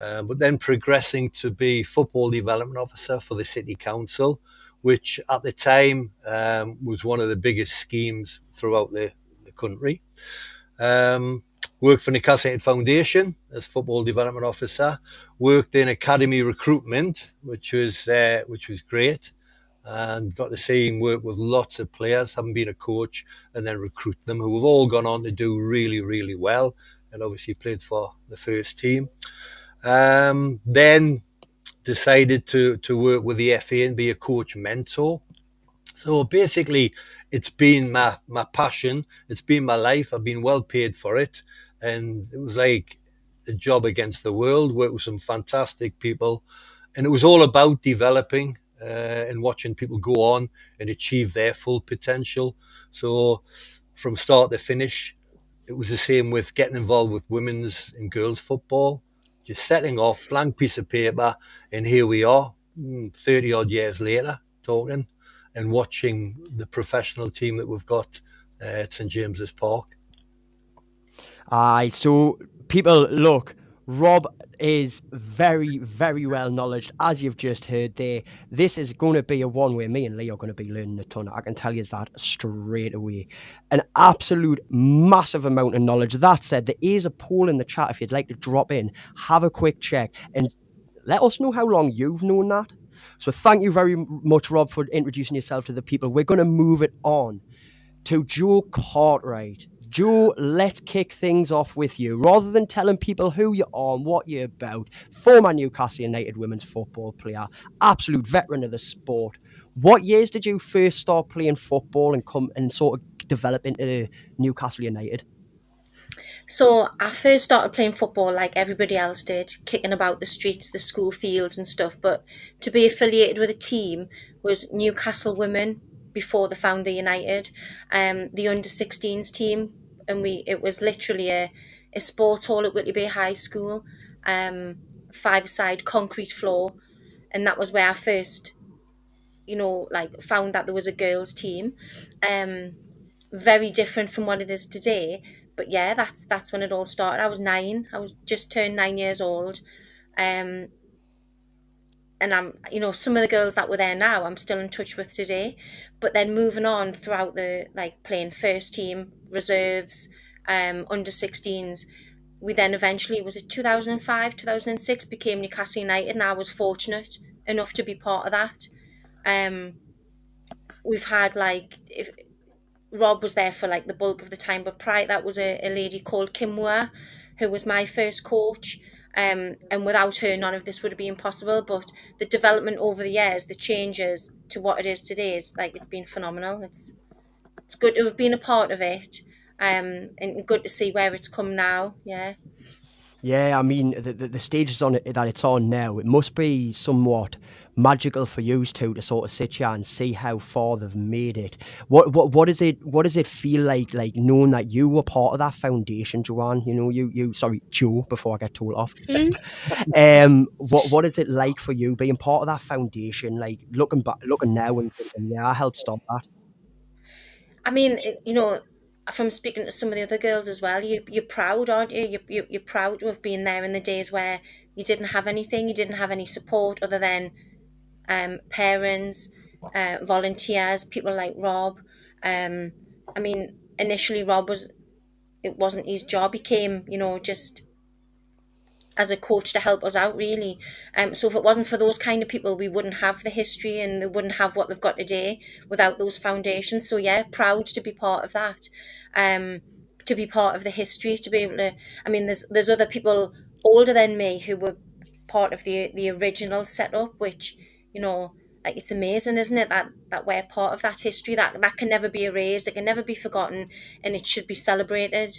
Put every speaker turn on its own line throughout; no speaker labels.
but then progressing to be football development officer for the city council, which at the time was one of the biggest schemes throughout the country. Worked for Newcastle United Foundation as football development officer. Worked in academy recruitment, which was great, and got to see him work with lots of players, having been a coach, and then recruit them, who have all gone on to do really, really well, and obviously played for the first team. Then decided to work with the FA and be a coach mentor. So basically, it's been my passion. It's been my life. I've been well paid for it. And it was like a job against the world, worked with some fantastic people. And it was all about developing and watching people go on and achieve their full potential. So from start to finish, it was the same with getting involved with women's and girls football. Just setting off, blank piece of paper, and here we are, 30 odd years later, talking and watching the professional team that we've got at St James's Park.
Aye, so people, look, Rob is very, very well knowledged, as you've just heard there. This is going to be a one where me and Lee are going to be learning a ton. I can tell you that straight away. An absolute massive amount of knowledge. That said, there is a poll in the chat if you'd like to drop in, have a quick check, and let us know how long you've known that. So thank you very much, Rob, for introducing yourself to the people. We're going to move it on to Jo Cartwright. Jo, let's kick things off with you. Rather than telling people who you are and what you're about, former Newcastle United women's football player, absolute veteran of the sport. What years did you first start playing football and come and sort of develop into Newcastle United?
So I first started playing football like everybody else did, kicking about the streets, the school fields and stuff. But to be affiliated with a team was Newcastle Women before they found the United, the under-16s team. And it was literally a sports hall at Whitley Bay High School, five-side concrete floor. And that was where I first, found that there was a girls' team. Very different from what it is today. But yeah, that's when it all started. I was 9. I was just turned 9 years old. And I'm, some of the girls that were there now, I'm still in touch with today. But then moving on throughout playing first team, reserves, under 16s, we then eventually, was it 2005, 2006, became Newcastle United, and I was fortunate enough to be part of that. We've had Rob was there for the bulk of the time, but prior to that was a lady called Kim Moore, who was my first coach. And without her, none of this would have been possible. But the development over the years, the changes to what it is today, is it's been phenomenal. It's good to have been a part of it, and good to see where it's come now. Yeah.
Yeah, I mean, the stages on it that it's on now, it must be somewhat magical for you two to sort of sit here and see how far they've made it. What does it feel like knowing that you were part of that foundation, Joanne? Sorry, Jo, before I get told off. What is it like for you being part of that foundation? Like looking now and thinking, yeah, I helped start that.
I mean, from speaking to some of the other girls as well, you're proud, aren't you? You're proud to have been there in the days where you didn't have anything, you didn't have any support other than parents, volunteers, people like Rob. I mean, initially it wasn't his job. He came, just as a coach to help us out, really. So if it wasn't for those kind of people, we wouldn't have the history and they wouldn't have what they've got today without those foundations. So yeah, proud to be part of that, to be part of the history, to be able to. I mean, there's other people older than me who were part of the original setup, which it's amazing, isn't it, that we're part of that history that can never be erased, it can never be forgotten, and it should be celebrated.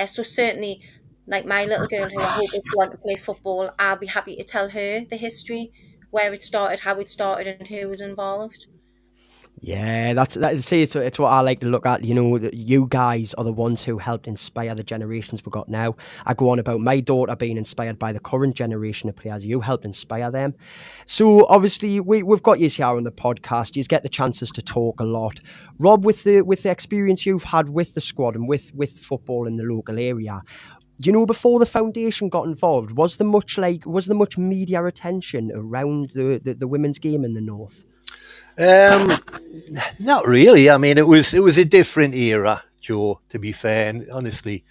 So certainly, my little girl who I hope will want to play football, I'll be happy to tell her the history, where it started, how it started, and who was involved.
Yeah, it's what I like to look at. You guys are the ones who helped inspire the generations we've got now. I go on about my daughter being inspired by the current generation of players. You helped inspire them. So obviously we've got you here on the podcast. You get the chances to talk a lot. Rob, with the experience you've had with the squad and with football in the local area, You know, before the foundation got involved, was there much media attention around the women's game in the north?
Um, Not really. I mean, it was a different era, Joe. To be fair, and honestly,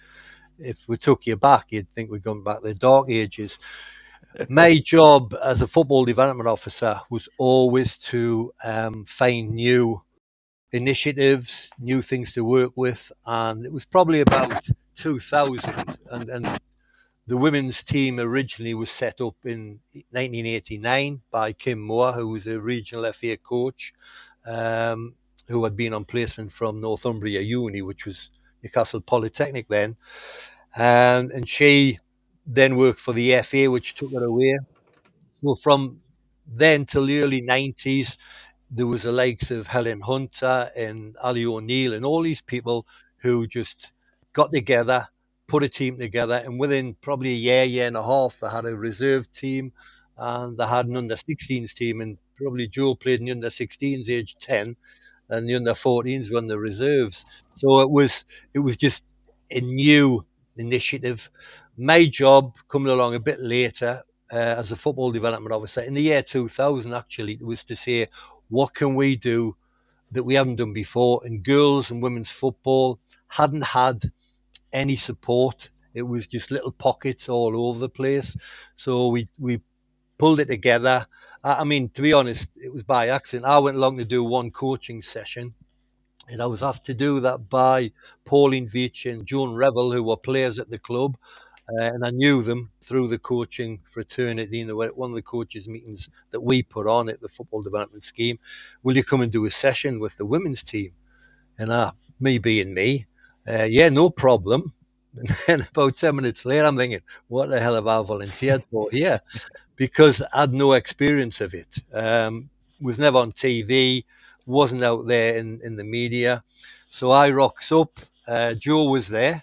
if we took you back, you'd think we'd gone back to the dark ages. My job as a football development officer was always to find new initiatives, new things to work with, and it was probably about 2000, and the women's team originally was set up in 1989 by Kim Moore, who was a regional FA coach, um, who had been on placement from Northumbria Uni, which was Newcastle Polytechnic then. And she then worked for the FA, which took her away. So from then till the early 90s, there was the likes of Helen Hunter and Ali O'Neill and all these people who just got together, put a team together, and within probably a year and a half, they had a reserve team and they had an under 16s team. And probably Joe played in the under 16s age 10, and the under 14s were in the reserves. So it was just a new initiative. My job coming along a bit later as a football development officer in the year 2000 actually was to say, what can we do that we haven't done before? And girls and women's football hadn't had any support. It was just little pockets all over the place. So we pulled it together. I mean, to be honest, it was by accident. I went along to do one coaching session, and I was asked to do that by Pauline Veitch and Joan Revel, who were players at the club. And I knew them through the coaching fraternity. One of the coaches' meetings that we put on at the football development scheme. Will you come and do a session with the women's team? And me being me, yeah, no problem. And then about 10 minutes later, I'm thinking, what the hell have I volunteered for here? Because I had no experience of it. Was never on TV, wasn't out there in the media. So I rocks up. Joe was there.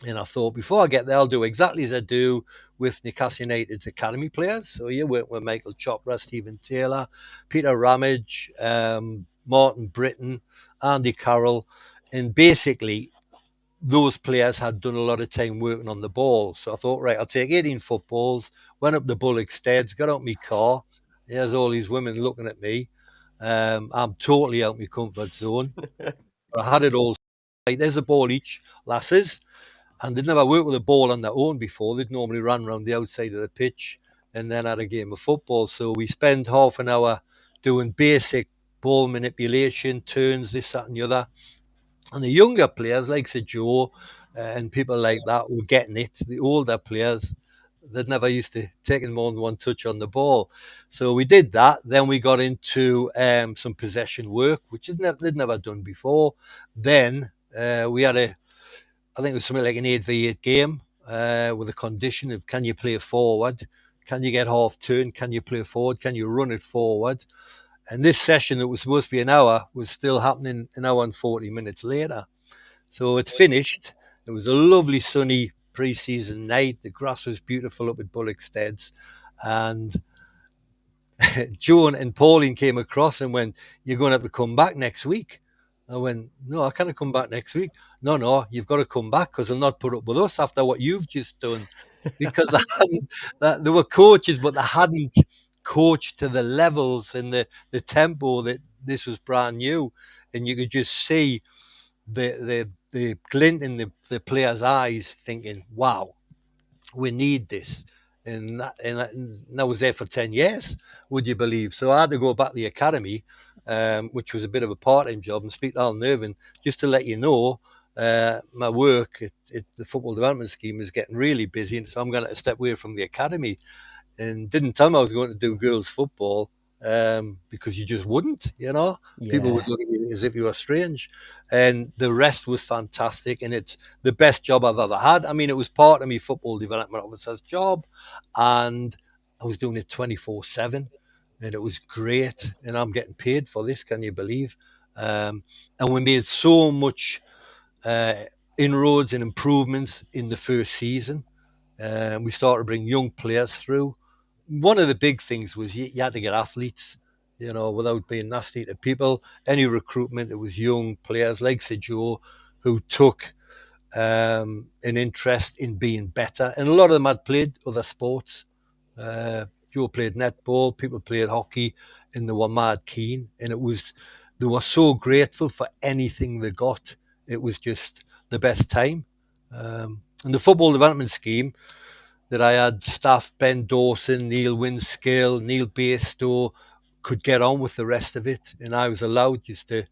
And I thought, before I get there, I'll do exactly as I do with Newcastle United's academy players. So you work with Michael Chopra, Stephen Taylor, Peter Ramage, Martin Britton, Andy Carroll. And basically, those players had done a lot of time working on the ball. So I thought, right, I'll take 18 footballs, went up to Bullocksteads, got out my car. There's all these women looking at me. I'm totally out my comfort zone. I had it all. Like, there's a ball each, lasses. And they'd never worked with a ball on their own before. They'd normally run around the outside of the pitch and then had a game of football. So we spend half an hour doing basic ball manipulation, turns, this, that, and the other. And the younger players, like Sir Joe and people like that, were getting it. The older players, they'd never used to taking more than one touch on the ball. So we did that. Then we got into some possession work, which they'd never done before. Then we had I think it was something like an 8v8 game with a condition of, can you play forward? Can you get half turn? Can you play forward? Can you run it forward? And this session that was supposed to be an hour was still happening an hour and 40 minutes later. So it finished. It was a lovely sunny pre-season night. The grass was beautiful up at Bullocksteads. And Joan and Pauline came across and went, you're going to have to come back next week. I went, no, I can't come back next week. No, you've got to come back because they'll not put up with us after what you've just done. Because there were coaches, but they hadn't coached to the levels and the tempo that this was brand new. And you could just see the glint in the players' eyes thinking, wow, we need this. And that was there for 10 years, would you believe? So I had to go back to the academy, which was a bit of a part-time job, and speak to Alan Irvin, just to let you know, my work at the football development scheme is getting really busy, and so I'm going to step away from the academy. And didn't tell me I was going to do girls football, because you just wouldn't, people would look at you as if you were strange. And the rest was fantastic, and it's the best job I've ever had. I mean, it was part of my football development officer's job, and I was doing it 24/7, and it was great. And I'm getting paid for this, can you believe? And we made so much inroads and improvements in the first season. We started to bring young players through. One of the big things was you had to get athletes, without being nasty to people. Any recruitment, it was young players like Sir Joe, who took an interest in being better. And a lot of them had played other sports. Joe played netball, people played hockey, and they were mad keen. And they were so grateful for anything they got. It was just the best time. And the football development scheme that I had staff, Ben Dawson, Neil Winscale, Neil Bairstow, could get on with the rest of it. And I was allowed just to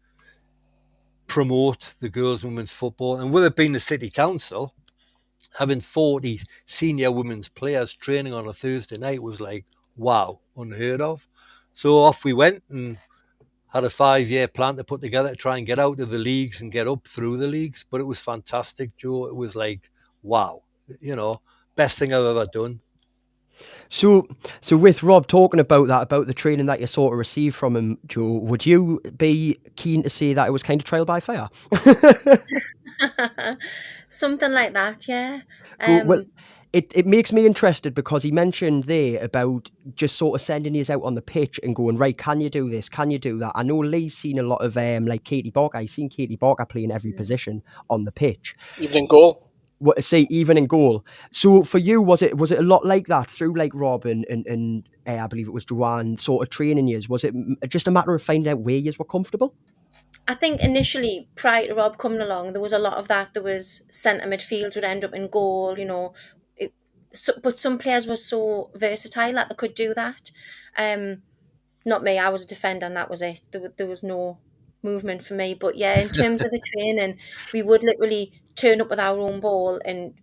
promote the girls' and women's football. And with it being the city council, having 40 senior women's players training on a Thursday night was like, wow, unheard of. So off we went and had a 5-year plan to put together to try and get out of the leagues and get up through the leagues. But it was fantastic, Joe. It was like, wow, best thing I've ever done.
So with Rob talking about that, about the training that you sort of received from him, Joe, would you be keen to say that it was kind of trial by fire?
Something like that, yeah.
Well, it makes me interested because he mentioned there about just sort of sending you out on the pitch and going, right, can you do this? Can you do that? I know Lee's seen a lot of like Katie Barker. He's seen Katie Barker playing every position on the pitch.
Even in goal.
Say even in goal. So for you, was it a lot like that through like Rob and I believe it was Joanne sort of training you? Was it just a matter of finding out where you were comfortable?
I think initially, prior to Rob coming along, there was a lot of that. There was centre midfield would end up in goal, but some players were so versatile that they could do that. Not me. I was a defender, and that was it. There was no movement for me. But yeah, in terms of the training, we would literally turn up with our own ball, and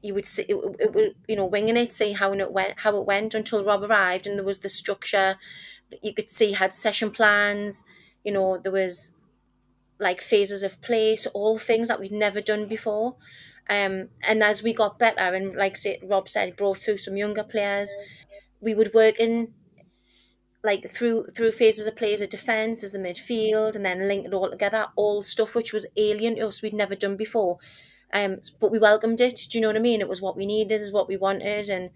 you would see it would winging it, see how it went until Rob arrived, and there was the structure that you could see had session plans. There was like phases of play, so all things that we'd never done before. And as we got better, and like Rob said, brought through some younger players, we would work in like through phases of play as a defence, as a midfield, and then link it all together, all stuff which was alien to us, we'd never done before. But we welcomed it. Do you know what I mean? It was what we needed, is what we wanted. And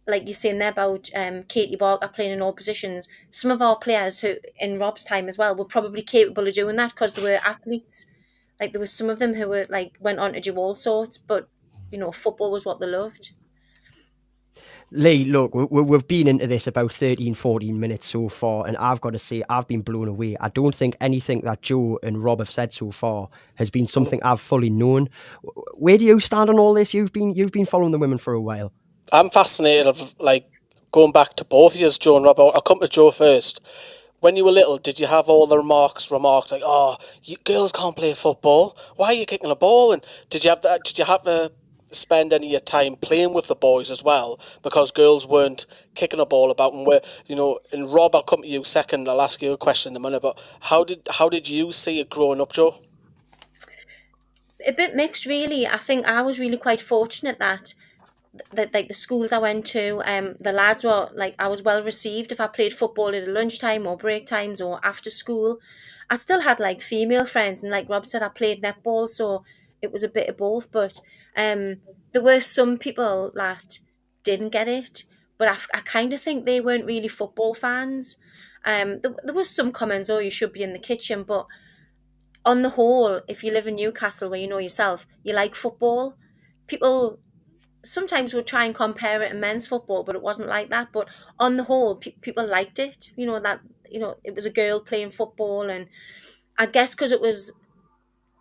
like you're saying there about Katie Barker playing in all positions, some of our players who, in Rob's time as well, were probably capable of doing that because they were athletes. Like there was some of them who were like went on to do all sorts, but football was what they loved.
Lee, look, we've been into this about 13, 14 minutes so far, and I've got to say, I've been blown away. I don't think anything that Joe and Rob have said so far has been something I've fully known. Where do you stand on all this? You've been following the women for a while.
I'm fascinated of like going back to both of you, Joe and Rob. I'll come to Joe first. When you were little, did you have all the remarks like, "Oh, you girls can't play football. Why are you kicking a ball?" And did you have that? Did you have to spend any of your time playing with the boys as well, because girls weren't kicking a ball about? And and Rob, I'll come to you second. I'll ask you a question in a minute. But how did you see it growing up, Joe?
A bit mixed, really. I think I was really quite fortunate that like the schools I went to, the lads were like, I was well received if I played football at a lunchtime or break times or after school. I still had like female friends, and like Rob said, I played netball, so it was a bit of both. But there were some people that didn't get it, but I kind of think they weren't really football fans. There was some comments, "Oh, you should be in the kitchen," but on the whole, if you live in Newcastle, where you know yourself, you like football. People sometimes would try and compare it to men's football, but it wasn't like that. But on the whole, people liked it. It was a girl playing football, and I guess because it was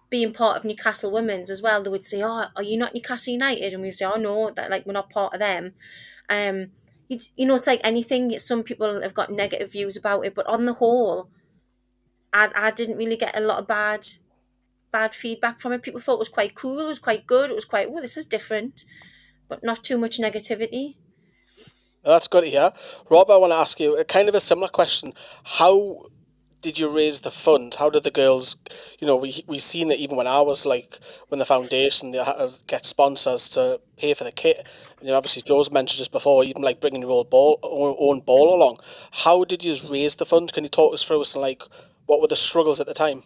being part of Newcastle Women's as well, they would say, "Oh, are you not Newcastle United?" And we would say, "Oh no, that like we're not part of them." It's like anything. Some people have got negative views about it, but on the whole, I didn't really get a lot of bad feedback from it. People thought it was quite cool, it was quite good, it was quite, well, this is different, but not too much negativity.
That's good to hear. Rob, I want to ask you a kind of a similar question. How did you raise the fund? How did the girls, we seen it even when I was like, when the foundation, they had to get sponsors to pay for the kit. And obviously Joe's mentioned this before, even like bringing your own ball along. How did you raise the fund? Can you talk us through us and like, what were the struggles at the time?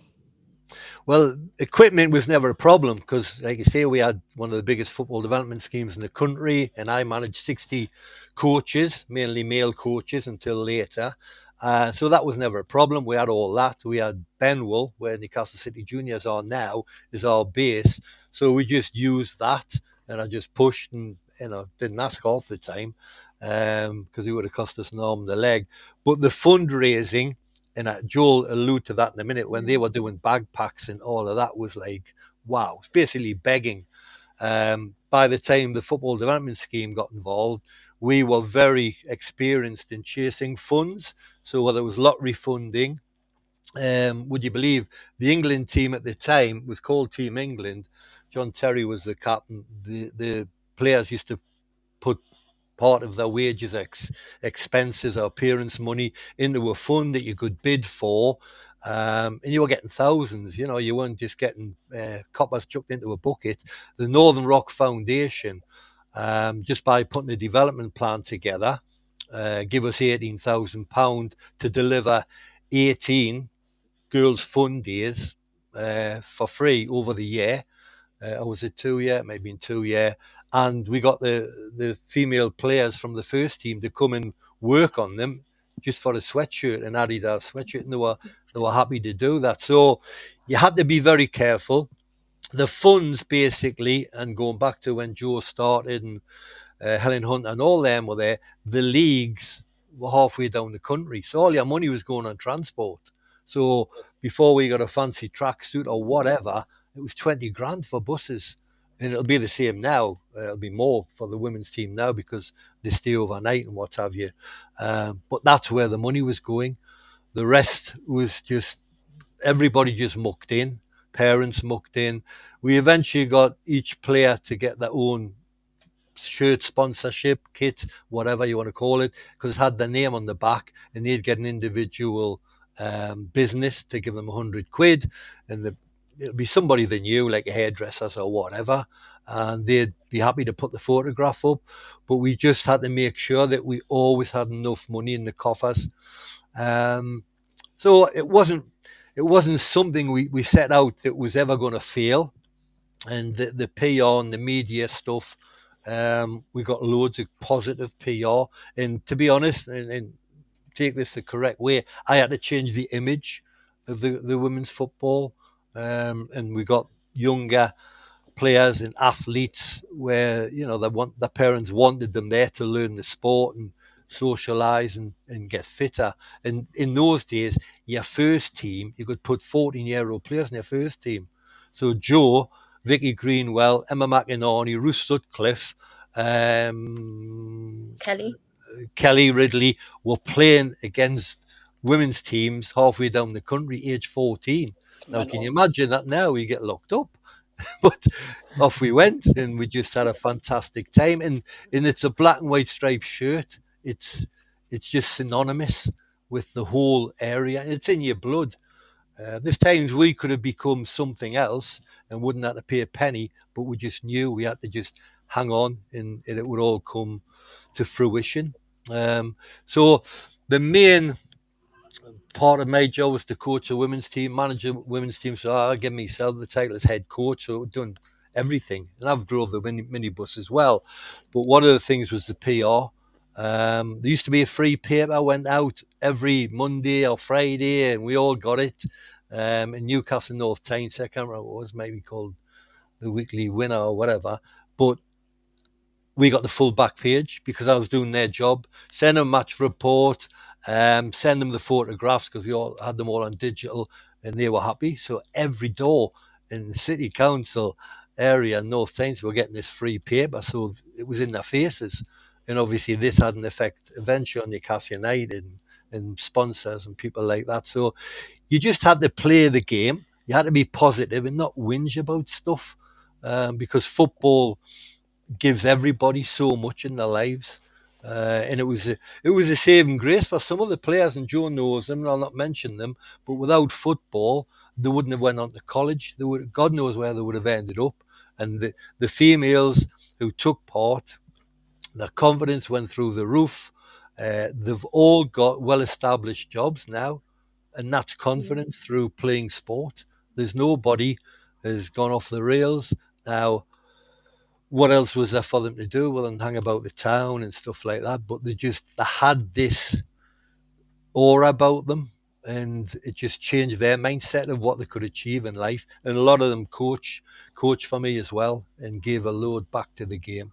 Well, equipment was never a problem because, like you say, we had one of the biggest football development schemes in the country, and I managed 60 coaches, mainly male coaches, until later. So that was never a problem. We had all that. We had Benwell, where Newcastle City Juniors are now, is our base. So we just used that, and I just pushed and didn't ask half the time because it would have cost us an arm and a leg. But the fundraising, and Joel alluded to that in a minute, when they were doing bagpacks and all of that was like, wow, it's basically begging. By the time the football development scheme got involved, we were very experienced in chasing funds. So whether it was lottery funding, would you believe the England team at the time was called Team England? John Terry was the captain. The players used to put part of their wages, expenses, or appearance money into a fund that you could bid for. And you were getting thousands, you weren't just getting coppers chucked into a bucket. The Northern Rock Foundation, just by putting a development plan together, give us £18,000 to deliver 18 girls' fun days for free over the year. Or was it 2 year? Maybe in 2 year. And we got the female players from the first team to come and work on them just for a sweatshirt, an Adidas sweatshirt, and they were happy to do that. So you had to be very careful. The funds basically, and going back to when Joe started and Helen Hunt and all them were there, the leagues were halfway down the country. So all your money was going on transport. So before we got a fancy tracksuit or whatever, it was 20 grand for buses. And it'll be the same now. It'll be more for the women's team now because they stay overnight and what have you. But that's where the money was going. The rest was just, everybody just mucked in. Parents mucked in. We eventually got each player to get their own shirt sponsorship, kit, whatever you want to call it, because it had their name on the back, and they'd get an individual business to give them 100 quid, and it'd be somebody they knew, like a hairdressers or whatever, and they'd be happy to put the photograph up. But we just had to make sure that we always had enough money in the coffers. So it wasn't something we set out that was ever going to fail. And the PR and the media stuff, we got loads of positive PR. And to be honest, and take this the correct way, I had to change the image of the women's football. And we got younger players and athletes where, their parents wanted them there to learn the sport and socialise and get fitter. And in those days, your first team, you could put 14-year-old players in your first team. So Joe, Vicky Greenwell, Emma McInerney, Ruth Sutcliffe, Kelly Ridley were playing against women's teams halfway down the country, age 14. Now, can you imagine that now? We get locked up. But off we went, and we just had a fantastic time. And it's a black and white striped shirt. It's just synonymous with the whole area. It's in your blood. There's times we could have become something else and wouldn't have to pay a penny, but we just knew we had to just hang on, and it would all come to fruition. So the main part of my job was to coach a women's team, manage a women's team. So I give myself the title as head coach. So I've done everything, and I've drove the minibus as well. But one of the things was the PR. There used to be a free paper went out every Monday or Friday, and we all got it. In Newcastle North Tyneside, I can't remember what it was, maybe called the Weekly Winner or whatever. But we got the full back page because I was doing their job. Send them a match report, send them the photographs because we all had them all on digital, and they were happy. So every door in the city council area, North Tyneside, were getting this free paper. So it was in their faces. And obviously this had an effect eventually on Newcastle United and sponsors and people like that. So you just had to play the game. You had to be positive and not whinge about stuff, because football gives everybody so much in their lives. And it was a saving grace for some of the players, and Joe knows them, and I'll not mention them, but without football, they wouldn't have went on to college. God knows where they would have ended up. And the females who took part, their confidence went through the roof. They've all got well-established jobs now, and that's confidence through playing sport. There's nobody has gone off the rails. Now, what else was there for them to do? Well, and hang about the town and stuff like that. But they had this aura about them, and it just changed their mindset of what they could achieve in life. And a lot of them coach for me as well, and gave a load back to the game.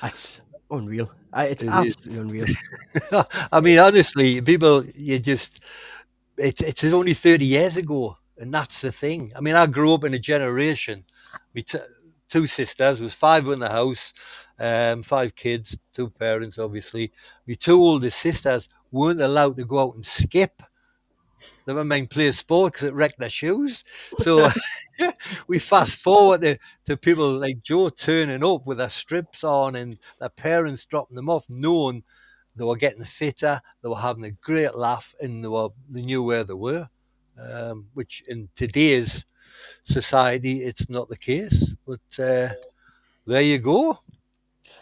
That's unreal. It's
It is.
absolutely unreal.
I mean, honestly, people, it's only 30 years ago, and that's the thing. I mean, I grew up in a generation. Me two sisters, was five in the house, 5 kids, 2 parents, obviously. My 2 oldest sisters weren't allowed to go out and skip. Never mind play sport because it wrecked their shoes. So we fast forward to people like Joe turning up with their strips on and their parents dropping them off, knowing they were getting fitter, they were having a great laugh, and they knew where they were. Which in today's society, it's not the case. But there you go.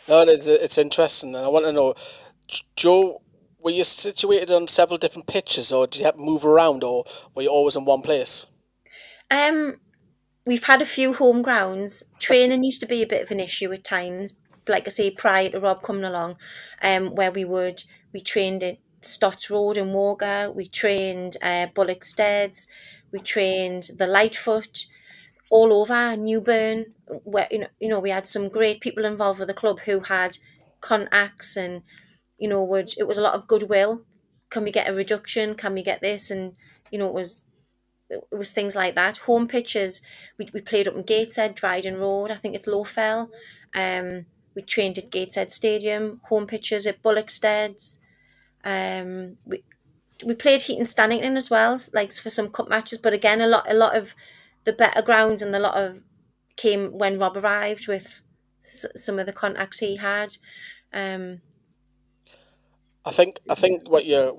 No, it's interesting, and I want to know, Joe, were you situated on several different pitches, or did you have to move around, or were you always in one place?
We've had a few home grounds. Training used to be a bit of an issue at times. Like I say, prior to Rob coming along, where we trained at Stotts Road in Woga, we trained Bullock Steads, we trained the Lightfoot, all over Newburn. Where we had some great people involved with the club who had contacts, and it was a lot of goodwill. Can we get a reduction? Can we get this? And it was things like that. Home pitches, we played up in Gateshead, Dryden Road, I think it's Lowfell. We trained at Gateshead Stadium. Home pitches at Bullocksteads. We played Heaton Stannington as well, like for some cup matches. But again, a lot of the better grounds and a lot of came when Rob arrived with some of the contacts he had.
I think what you're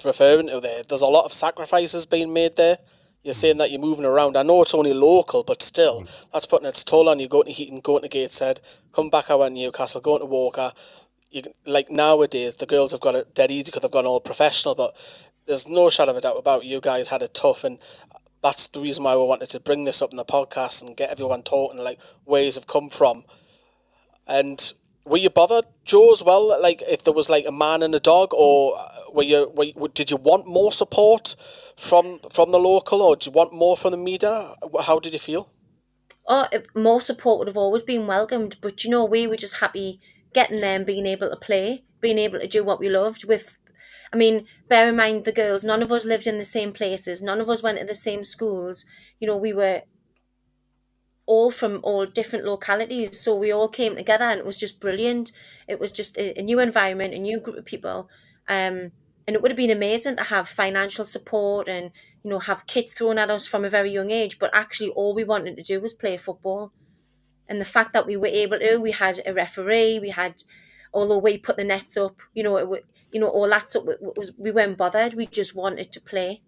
referring to there, there's a lot of sacrifices being made there. You're saying that you're moving around. I know it's only local, but still, that's putting its toll on you. Going to Heaton, going to Gateshead, come back out in Newcastle, going to Walker. Like nowadays, the girls have got it dead easy because they've gone all professional. But there's no shadow of a doubt about you guys had it tough, and that's the reason why we wanted to bring this up in the podcast and get everyone talking like where you've come from. And were you bothered, Joe, as well? Like if there was like a man and a dog, or did you want more support from the local, or do you want more from the media? How did you feel?
More support would have always been welcomed, but we were just happy getting there and being able to play, being able to do what we loved. I mean, bear in mind the girls, none of us lived in the same places, none of us went to the same schools. We were all from all different localities, so we all came together, and it was just brilliant. It was just a new environment, a new group of people, and it would have been amazing to have financial support and have kits thrown at us from a very young age, but actually all we wanted to do was play football. And the fact that we were able to, we had a referee, although we put the nets up, all that stuff, we weren't bothered, we just wanted to play.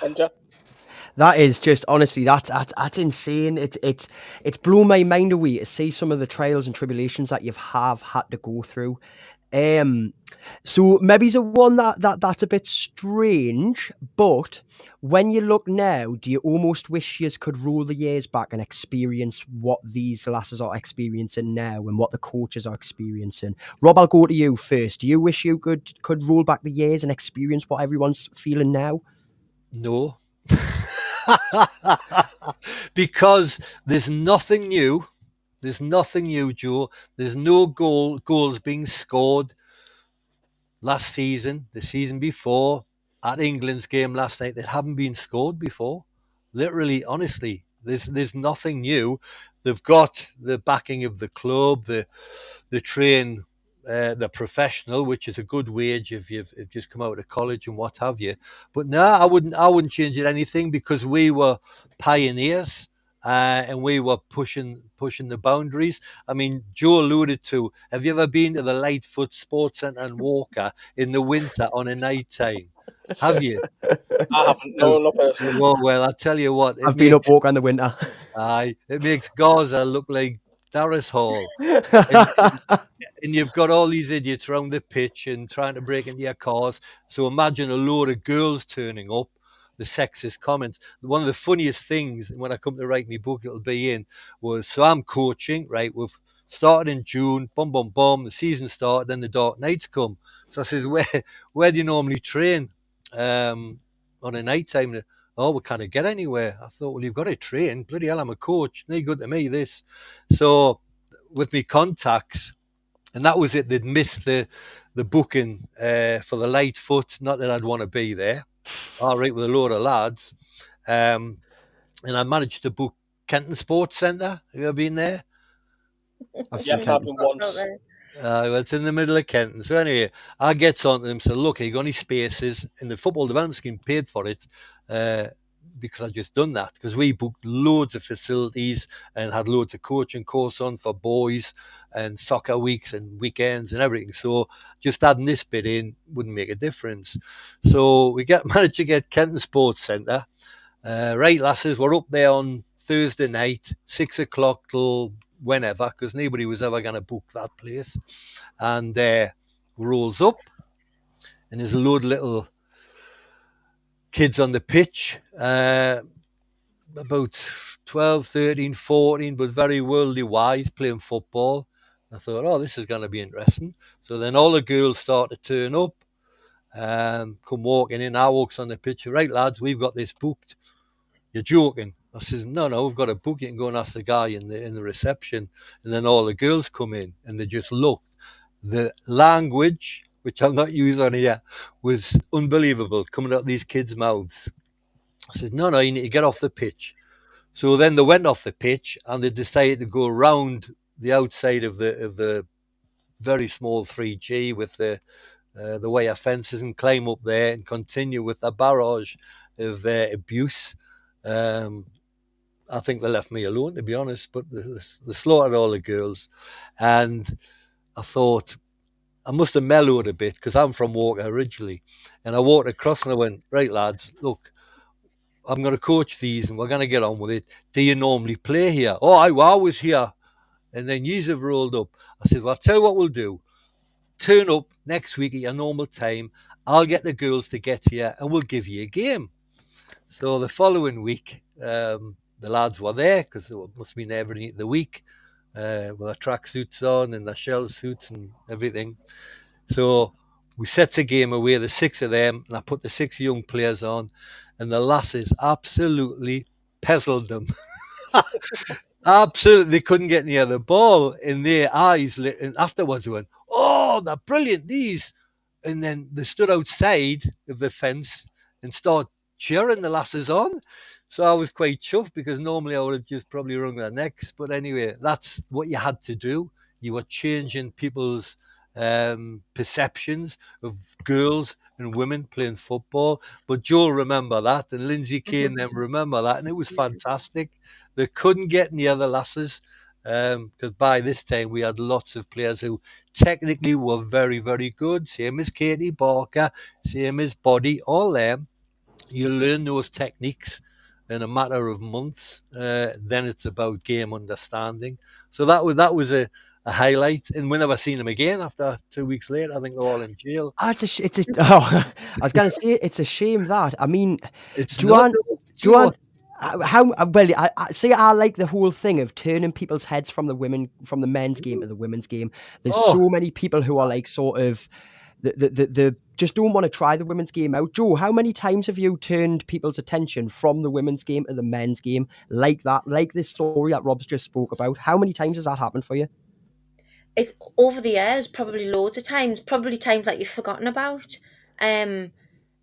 And yeah.
That is just honestly, that's insane. It's blown my mind away to see some of the trials and tribulations that you've had to go through. So maybe it's a one that's a bit strange, but when you look now, do you almost wish you could roll the years back and experience what these lasses are experiencing now and what the coaches are experiencing? Rob, I'll go to you first. Do you wish you could roll back the years and experience what everyone's feeling now?
No. Because there's nothing new. There's nothing new, Joe. There's no goals being scored last season, the season before, at England's game last night that haven't been scored before. Literally, honestly, there's nothing new. They've got the backing of the club, the train, the professional, which is a good wage if you've just come out of college and what have you. But no, I wouldn't change it anything, because we were pioneers. And we were pushing the boundaries. I mean, Joe alluded to, have you ever been to the Lightfoot Sports Centre in Walker in the winter on a night time? Have you?
I haven't. No, not personally.
Well, I tell you what.
I've been up Walker in the winter.
Aye, it makes Gaza look like Darris Hall. And you've got all these idiots around the pitch and trying to break into your cars. So imagine a load of girls turning up. The sexist comments. One of the funniest things when I come to write my book, it'll be in, was, so I'm coaching, right? Started in June, boom, boom, boom. The season started, then the dark nights come. So I says, where do you normally train on a night time? Oh, we can't get anywhere. I thought, well, you've got to train. Bloody hell, I'm a coach. No good to me, this. So with me contacts, and that was it. They'd missed the booking for the Lightfoot. Not that I'd want to be there. All right, with a load of lads. And I managed to book Kenton Sports Centre. Have you ever been there?
I've seen
Yes, I've
Kenton.
been once.
Well, it's in the middle of Kenton. So anyway, I get on to them. So look, you got any spaces in the football development scheme? Paid for it because I just done that, because we booked loads of facilities and had loads of coaching course on for boys and soccer weeks and weekends and everything. So just adding this bit in wouldn't make a difference. So we managed to get Kenton Sports Centre. Right, lasses, we're up there on Thursday night, 6 o'clock till whenever, because nobody was ever going to book that place. And rolls up, and there's a load of little kids on the pitch, about 12, 13, 14, but very worldly wise, playing football. I thought, oh, this is going to be interesting. So then all the girls start to turn up, come walking in. I walks on the pitch. Right, lads, we've got this booked. You're joking. I says, no, we've got a book. You can go and ask the guy in the reception. And then all the girls come in and they just look. The language, which I'll not use on here, was unbelievable coming out of these kids' mouths. I said, no, you need to get off the pitch. So then they went off the pitch and they decided to go around the outside of the very small 3G with the wire fences and climb up there and continue with a barrage of abuse. I think they left me alone, to be honest, but they slaughtered all the girls. And I thought, I must have mellowed a bit because I'm from Walker originally. And I walked across and I went, right, lads, look, I'm going to coach these and we're going to get on with it. Do you normally play here? Oh, I was here. And then yous have rolled up. I said, well, I'll tell you what we'll do. Turn up next week at your normal time. I'll get the girls to get here and we'll give you a game. So the following week, the lads were there because it must have been every the week with their tracksuits on and their shell suits and everything. So we set the game away, the 6 of them, and I put the 6 young players on, and the lasses absolutely pezzled them. Absolutely, they couldn't get near the ball, and their eyes lit. And afterwards, they went, "Oh, they're brilliant, these!" And then they stood outside of the fence and started cheering the lasses on. So I was quite chuffed because normally I would have just probably wrung their necks. But anyway, that's what you had to do. You were changing people's perceptions of girls and women playing football. But Joel remember that, and Lindsay Kay and them remember that, and it was fantastic. They couldn't get near the lasses because by this time we had lots of players who technically were very, very good. Same as Katie Barker, same as Body, all them. You learn those techniques in a matter of months. Then it's about game understanding. So that was a highlight, and we never seen them again after 2 weeks later. I think they're all in jail.
I was going to say it's a shame that. I mean,
It's
Joanne,
not.
how well? I say I like the whole thing of turning people's heads from the men's game to the women's game. There's so many people who are like sort of the just don't want to try the women's game out. Jo, how many times have you turned people's attention from the women's game to the men's game like that? Like this story that Rob's just spoke about. How many times has that happened for you?
It's over the years, probably loads of times, probably times that you've forgotten about.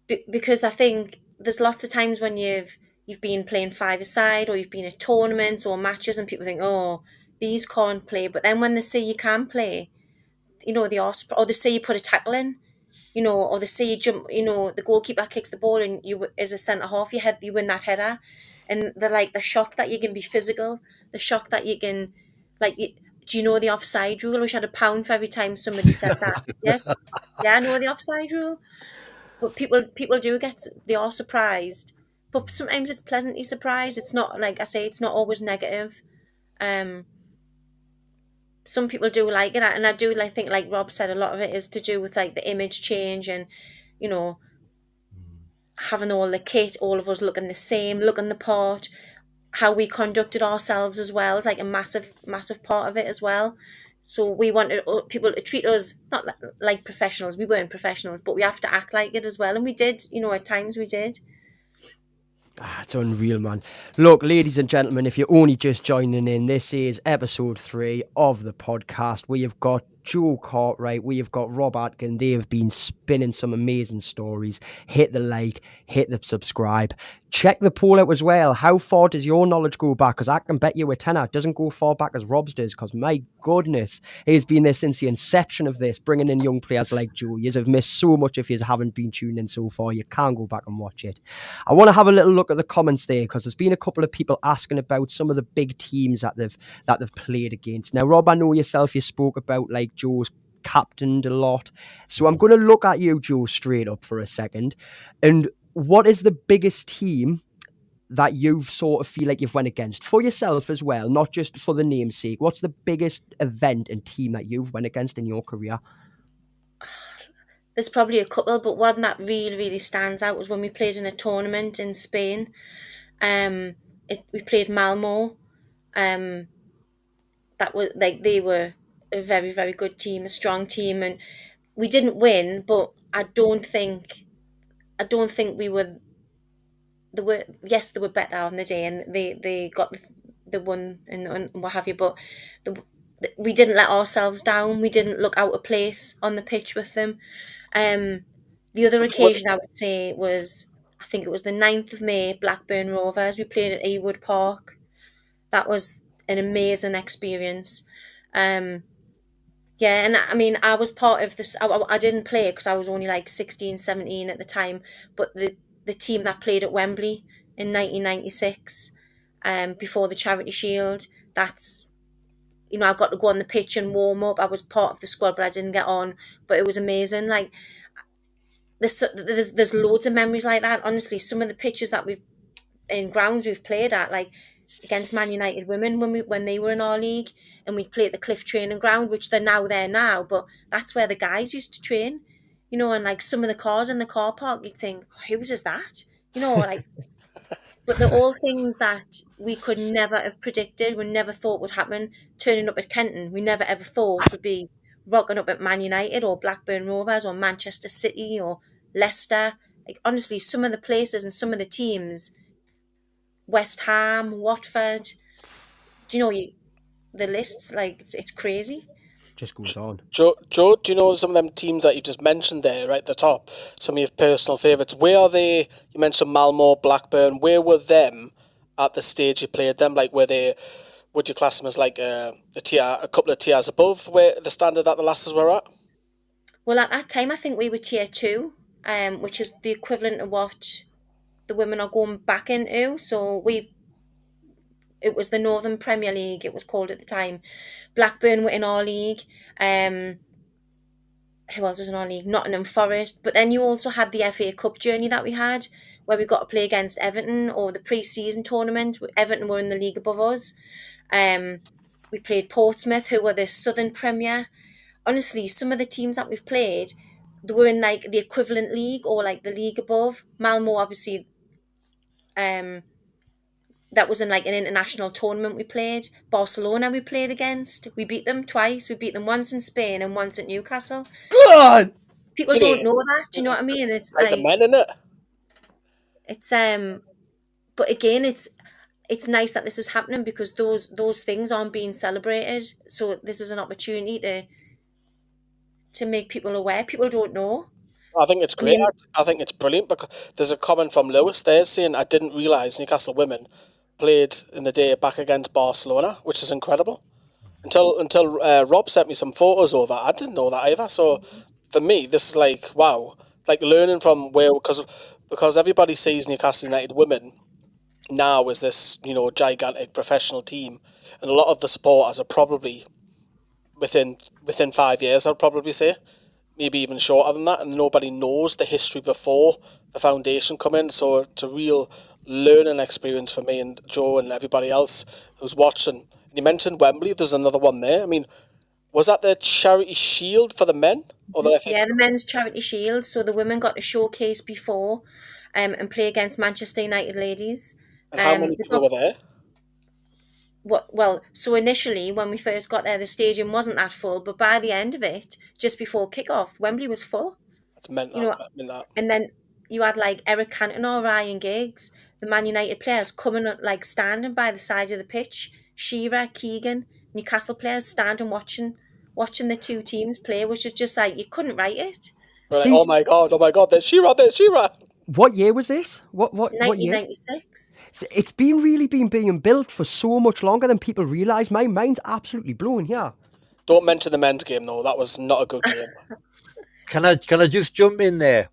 Because I think there's lots of times when you've been playing five-a-side or you've been at tournaments or matches and people think, oh, these can't play. But then when they see you can play, they ask, or they see you put a tackle in, or they see you jump, the goalkeeper kicks the ball and you, as a centre-half, you win that header. And they're shocked that you can be physical. They're shocked that you can, do you know the offside rule? I wish I had £1 for every time somebody said that. Yeah, I know the offside rule. But people do they are surprised. But sometimes it's pleasantly surprised. It's not, like I say, it's not always negative. Some people do like it, and I do think, like Rob said, a lot of it is to do with the image change and, having all the kit, all of us looking the same, looking the part. how we conducted ourselves as well, like a massive part of it as well. So we wanted people to treat us not like professionals. We weren't professionals, but we have to act like it as well, and we did. At times we did.
It's unreal, man. Look, ladies and gentlemen, if you're only just joining in, this is episode 3 of the podcast. We have got Jo Cartwright, we have got Rob Atkin. They have been spinning some amazing stories. Hit the like, hit the subscribe. Check the poll out as well. How far does your knowledge go back? Because I can bet you a tenner it doesn't go far back as Rob's does, because my goodness, he's been there since the inception of this, bringing in young players like Jo. You have missed so much if you haven't been tuned in so far. You can go back and watch it. I want to have a little look at the comments there, because there's been a couple of people asking about some of the big teams that they've played against. Now, Rob, I know yourself, you spoke about like Jo's captained a lot. So I'm going to look at you, Jo, straight up for a second. And what is the biggest team that you've sort of feel like you've went against for yourself as well, not just for the namesake? What's the biggest event and team that you've went against in your career?
There's probably a couple, but one that really, really stands out was when we played in a tournament in Spain. We played Malmo. That was like, they were a very, very good team, a strong team, and we didn't win. But I don't think we were. Yes, they were better on the day, and they got the one and what have you. But we didn't let ourselves down. We didn't look out of place on the pitch with them. The other occasion I would say was, I think it was the 9th of May, Blackburn Rovers. We played at Ewood Park. That was an amazing experience. Yeah, and I mean, I was part of this. I didn't play because I was only like 16, 17 at the time. But the team that played at Wembley in 1996, before the Charity Shield, that's, I got to go on the pitch and warm up. I was part of the squad, but I didn't get on. But it was amazing. Like, there's loads of memories like that. Honestly, some of the pitches that in grounds we've played at, like against Man United Women when they were in our league, and we'd play at the Cliff Training Ground, which they're now there now, but that's where the guys used to train, and like some of the cars in the car park, you'd think, oh, whose is that? Like, but they're all things that we could never have predicted, we never thought would happen. Turning up at Kenton, we never ever thought would be rocking up at Man United or Blackburn Rovers or Manchester City or Leicester. Like, honestly, some of the places and some of the teams, West Ham, Watford, the lists, like, it's crazy.
Just goes on.
Jo, do you know some of them teams that you just mentioned there right at the top? Some of your personal favourites. Where are they? You mentioned Malmo, Blackburn. Where were them at the stage you played them? Like, were they? Would you class them as like a couple of tiers above where the standard that the lasses were at?
Well, at that time, I think we were tier 2, which is the equivalent of what the women are going back into. So it was the Northern Premier League, it was called at the time. Blackburn were in our league. Who else was in our league? Nottingham Forest. But then you also had the FA Cup journey that we had, where we got to play against Everton, or the pre-season tournament. Everton were in the league above us. We played Portsmouth, who were the Southern Premier. Honestly, some of the teams that we've played, they were in like the equivalent league or like the league above. Malmo, obviously, that was in like an international tournament we played. Barcelona we played against. We beat them twice. We beat them once in Spain and once at Newcastle.
God!
People don't know that. Do you know what I mean? It's
like the men, innit?
It's but again, it's nice that this is happening, because those things aren't being celebrated. So this is an opportunity to make people aware. People don't know.
I think it's great. I think it's brilliant, because there's a comment from Lewis there saying, I didn't realise Newcastle Women played in the day back against Barcelona, which is incredible. Until Rob sent me some photos over, I didn't know that either. So for me, this is like, wow, like learning from where, because everybody sees Newcastle United Women now as this, gigantic professional team, and a lot of the supporters are probably within 5 years, I'd probably say, maybe even shorter than that, and nobody knows the history before the foundation come in. So it's a real learning experience for me and Jo and everybody else who's watching. And you mentioned Wembley, there's another one there. I mean, was that the Charity Shield for the men? Or the FA?
Yeah, the men's Charity Shield. So the women got a showcase before and play against Manchester United ladies.
And how many people were there?
So initially when we first got there, the stadium wasn't that full, but by the end of it, just before kick-off, Wembley was full.
It's meant
You
that,
know,
meant that.
and then you had like Eric Cantona, Ryan Giggs, the Man United players coming up, like standing by the side of the pitch. Shearer, Keegan, Newcastle players standing watching the two teams play, which is just like you couldn't write it.
We're like,
See,
oh my God, there's Shearer, there's Shearer.
what year was this? What year?
1996.
It's been being built for so much longer than people realise. My mind's absolutely blown here.
Don't mention the men's game though. That was not a good game.
Can I just jump in there?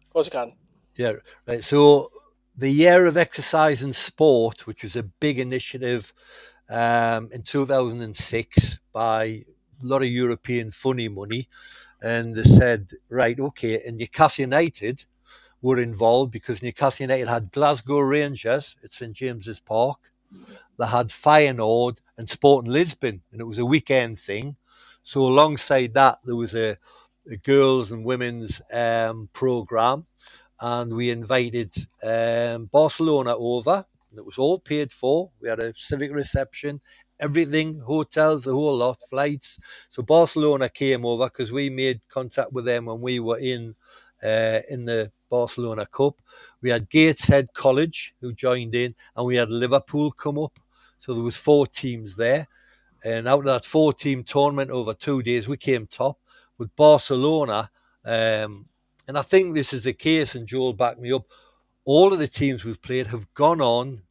Of course you can.
Yeah, right. So the year of exercise and sport, which was a big initiative in 2006 by a lot of European funny money, and they said, right, okay, and Newcastle United were involved because Newcastle United had Glasgow Rangers at St James's Park. They had Feyenoord and Sporting Lisbon, and it was a weekend thing. So alongside that, there was a girls and women's program, and we invited Barcelona over. And it was all paid for. We had a civic reception, everything, hotels, the whole lot, flights. So Barcelona came over because we made contact with them when we were in the Barcelona Cup. We had Gateshead College who joined in, and we had Liverpool come up. So there was 4 teams there. And out of that 4-team tournament over 2 days, we came top with Barcelona. And I think this is the case, and Joel backed me up. All of the teams we've played have gone on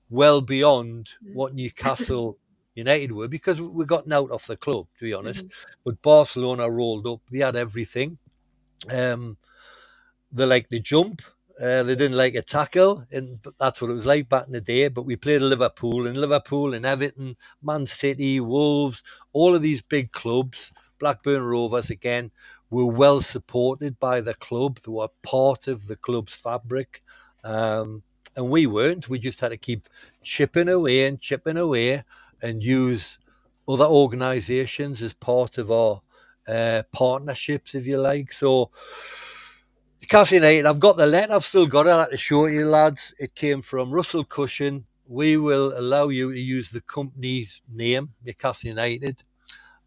well beyond what Newcastle United were, because we got out off the club, to be honest. But Barcelona rolled up. They had everything. They liked the jump. They didn't like a tackle, and that's what it was like back in the day. But we played Liverpool and Everton, Man City, Wolves, all of these big clubs. Blackburn Rovers, again, were well supported by the club. They were part of the club's fabric. And we weren't. We just had to keep chipping away and use other organisations as part of our partnerships, if you like. So, Newcastle United, I've got the letter, I've still got it, I'd like to show you, lads. It came from Russell Cushion. We will allow you to use the company's name, Newcastle United.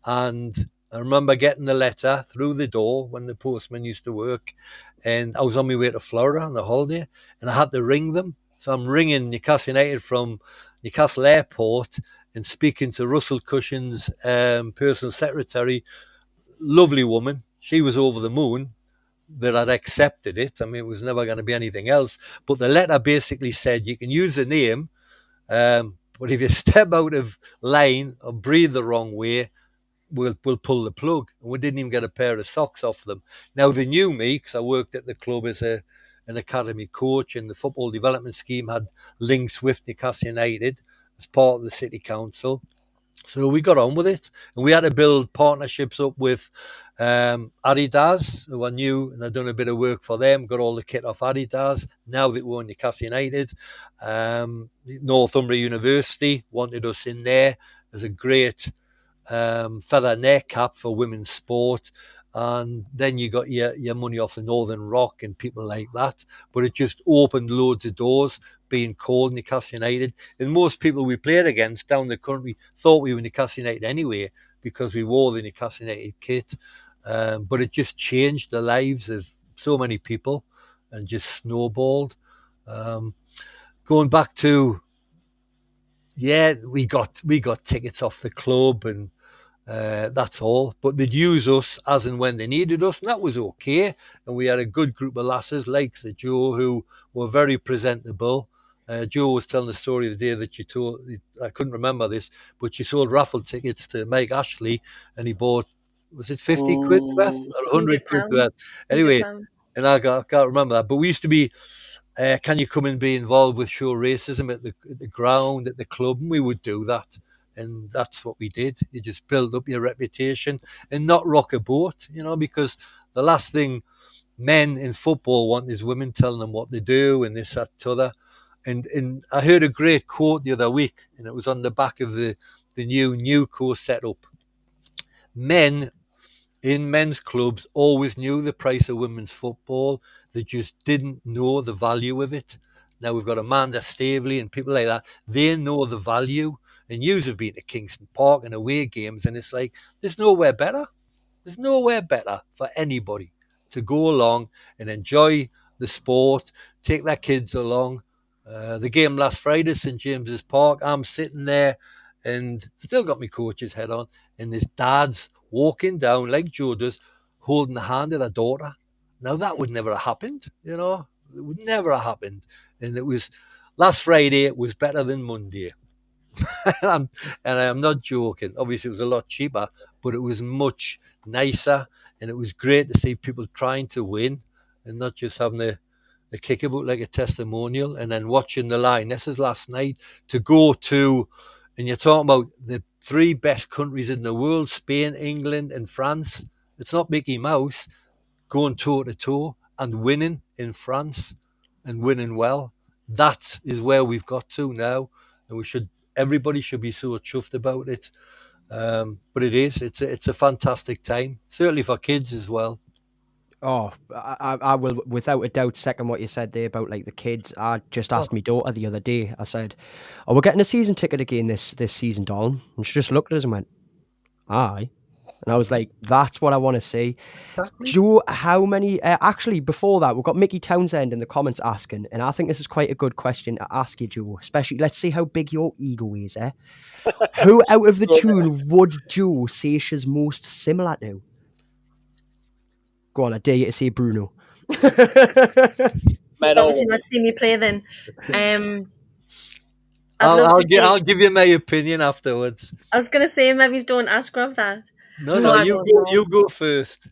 And I remember getting the letter through the door when the postman used to work, and I was on my way to Florida on the holiday, and I had to ring them. So I'm ringing Newcastle United from Newcastle Airport and speaking to Russell Cushion's personal secretary, lovely woman. She was over the moon that I'd accepted it. I mean, it was never going to be anything else. But the letter basically said you can use the name, but if you step out of line or breathe the wrong way, we'll pull the plug. And we didn't even get a pair of socks off them. Now, they knew me because I worked at the club as an academy coach, and the football development scheme had links with Newcastle United as part of the city council. So we got on with it, and we had to build partnerships up with Adidas, who I knew, and I'd done a bit of work for them, got all the kit off Adidas. Now that we're in Newcastle United, Northumbria University wanted us in there as a great feather neck cap for women's sport. And then you got your money off the Northern Rock and people like that. But it just opened loads of doors, being called Newcastle United. And most people we played against down the country thought we were Newcastle United anyway, because we wore the Newcastle United kit. But it just changed the lives of so many people and just snowballed. Going back to, we got tickets off the club, and that's all. But they'd use us as and when they needed us, and that was okay. And we had a good group of lasses like Jo, who were very presentable. Jo was telling the story the day that she told, I couldn't remember this, but she sold raffle tickets to Mike Ashley, and he bought, was it 50 quid worth or 100 quid worth? Anyway, and I can't remember that. But we used to be, can you come and be involved with show racism at the ground, at the club? And we would do that. And that's what we did. You just build up your reputation and not rock a boat, because the last thing men in football want is women telling them what to do and this, that, t'other. And I heard a great quote the other week, and it was on the back of the new Newco setup. Men in men's clubs always knew the price of women's football. They just didn't know the value of it. Now we've got Amanda Stavely and people like that. They know the value. And yous have been to Kingston Park and away games, and it's like, there's nowhere better. There's nowhere better for anybody to go along and enjoy the sport, take their kids along. The game last Friday, St James's Park, I'm sitting there and still got my coach's head on, and his dad's walking down like Joe does, holding the hand of their daughter. Now that would never have happened, you know. It would never have happened. And it was last Friday. It was better than Monday. and I'm not joking. Obviously, it was a lot cheaper, but it was much nicer, and it was great to see people trying to win and not just having a kick about like a testimonial and then watching the line. This is last night to go to, and you're talking about the three best countries in the world: Spain, England, and France. It's not Mickey Mouse going toe to toe and winning in France and winning well. That is where we've got to now, and everybody should be so chuffed about it. But it's a fantastic time, certainly for kids as well.
Oh, I will without a doubt second what you said there about like the kids. I just asked my daughter the other day. I said, "Oh, we're getting a season ticket again this season, darling." And she just looked at us and went, "Aye." And I was like, "That's what I want to see."
Exactly.
Joe, how many? Actually, before that, we've got Mickey Townsend in the comments asking, and I think this is quite a good question to ask you, Joe. Especially, let's see how big your ego is, eh? Who out of the two would Joe say she's most similar to? Go on, I dare you to say Bruno.
Obviously not seen me play then.
I'll give you my opinion afterwards.
I was going to say, maybe don't ask Rob that.
No, you go first.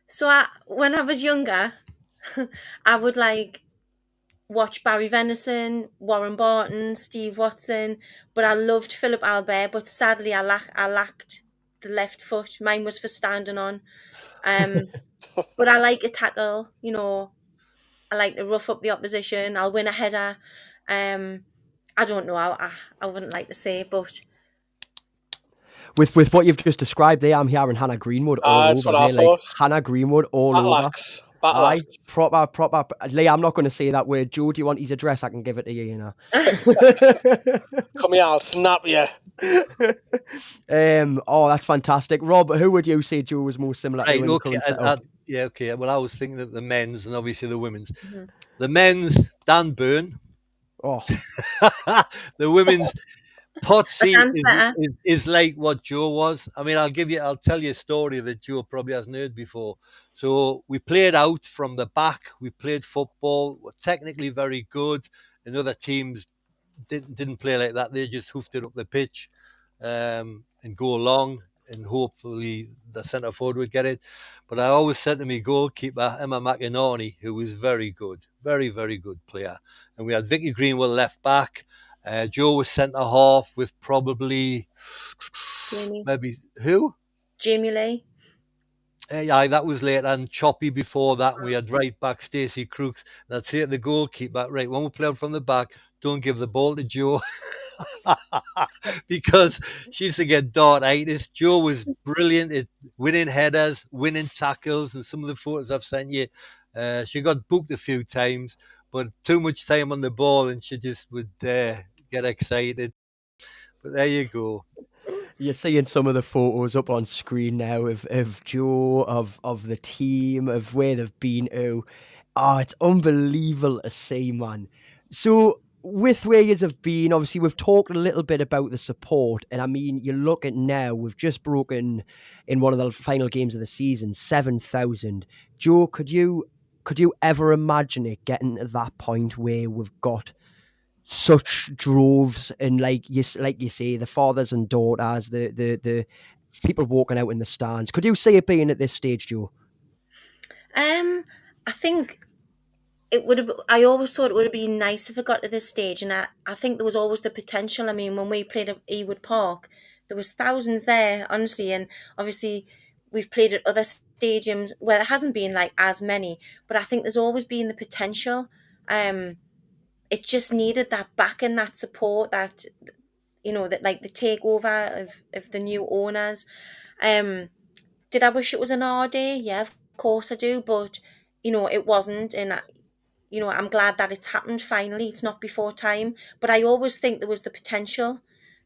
So when I was younger, I would like watch Barry Venison, Warren Barton, Steve Watson, but I loved Philip Albert. But sadly, I lacked the left foot. Mine was for standing on. But I like a tackle. You know, I like to rough up the opposition. I'll win a header. I don't know. I wouldn't like to say, but
with what you've just described there, I'm hearing Hannah Greenwood all
That's
over.
what I thought.
Hannah Greenwood all over.
Battle
Proper. Lee, I'm not going to say that word. Joe, do you want his address? I can give it to you, you know.
Come here, I'll snap you.
Oh, that's fantastic. Rob, who would you say Joe was most similar to in the current setup?
Okay. Well, I was thinking of the men's and obviously the women's. Mm-hmm. The men's, Dan Byrne.
Oh.
The women's, Potsy is like what Joe was. I mean, I'll tell you a story that Joe probably hasn't heard before. So we played out from the back. We played football. We're technically very good. And other teams didn't play like that. They just hoofed it up the pitch and go along, and hopefully the centre forward would get it. But I always said to my goalkeeper, Emma McInerney, who was very good, very, very good player. And we had Vicky Greenwell left back. Joe was centre half with probably
Jamie.
Maybe who?
Jamie Lee.
Yeah, that was later, and Choppy before that. We had right back Stacey Crooks. And I'd say to the goalkeeper, right, when we play from the back, don't give the ball to Joe. Because she used to get dartitis. Joe was brilliant at winning headers, winning tackles, and some of the photos I've sent you, she got booked a few times, but too much time on the ball, and she just would get excited. But there you go.
You're seeing some of the photos up on screen now of Joe, of the team, of where they've been to. Oh, it's unbelievable to see, man. So with where you have been, obviously we've talked a little bit about the support, and I mean, you look at now, we've just broken in one of the final games of the season 7,000. Joe, could you ever imagine it getting to that point where we've got such droves, and like you say, the fathers and daughters, the people walking out in the stands? Could you see it being at this stage, Joe?
I think it would have. I always thought it would have been nice if it got to this stage, and I think there was always the potential. I mean, when we played at Ewood Park, there was thousands there, honestly, and obviously we've played at other stadiums where there hasn't been like as many, but I think there's always been the potential. It just needed that back and that support, that, you know, that like the takeover of the new owners. Did I wish it was an our day? Yeah, of course I do, but you know, it wasn't, and I'm glad that it's happened finally. It's not before time, but I always think there was the potential.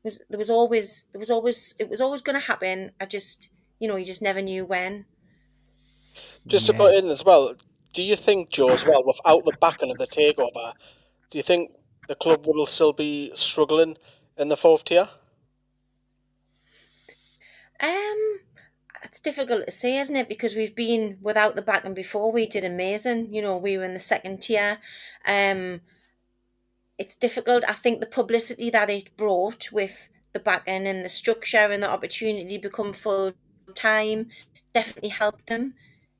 It was always going to happen. I just, you just never knew when.
Just to
Yeah.
put in as well, do you think, Joe, as well, without the backing of the takeover, do you think the club will still be struggling in the fourth tier?
Um, it's difficult to say, isn't it? Because we've been without the backing before. We did amazing. We were in the second tier. Um, it's difficult. I think the publicity that it brought with the back end and the structure and the opportunity to become full time definitely helped them,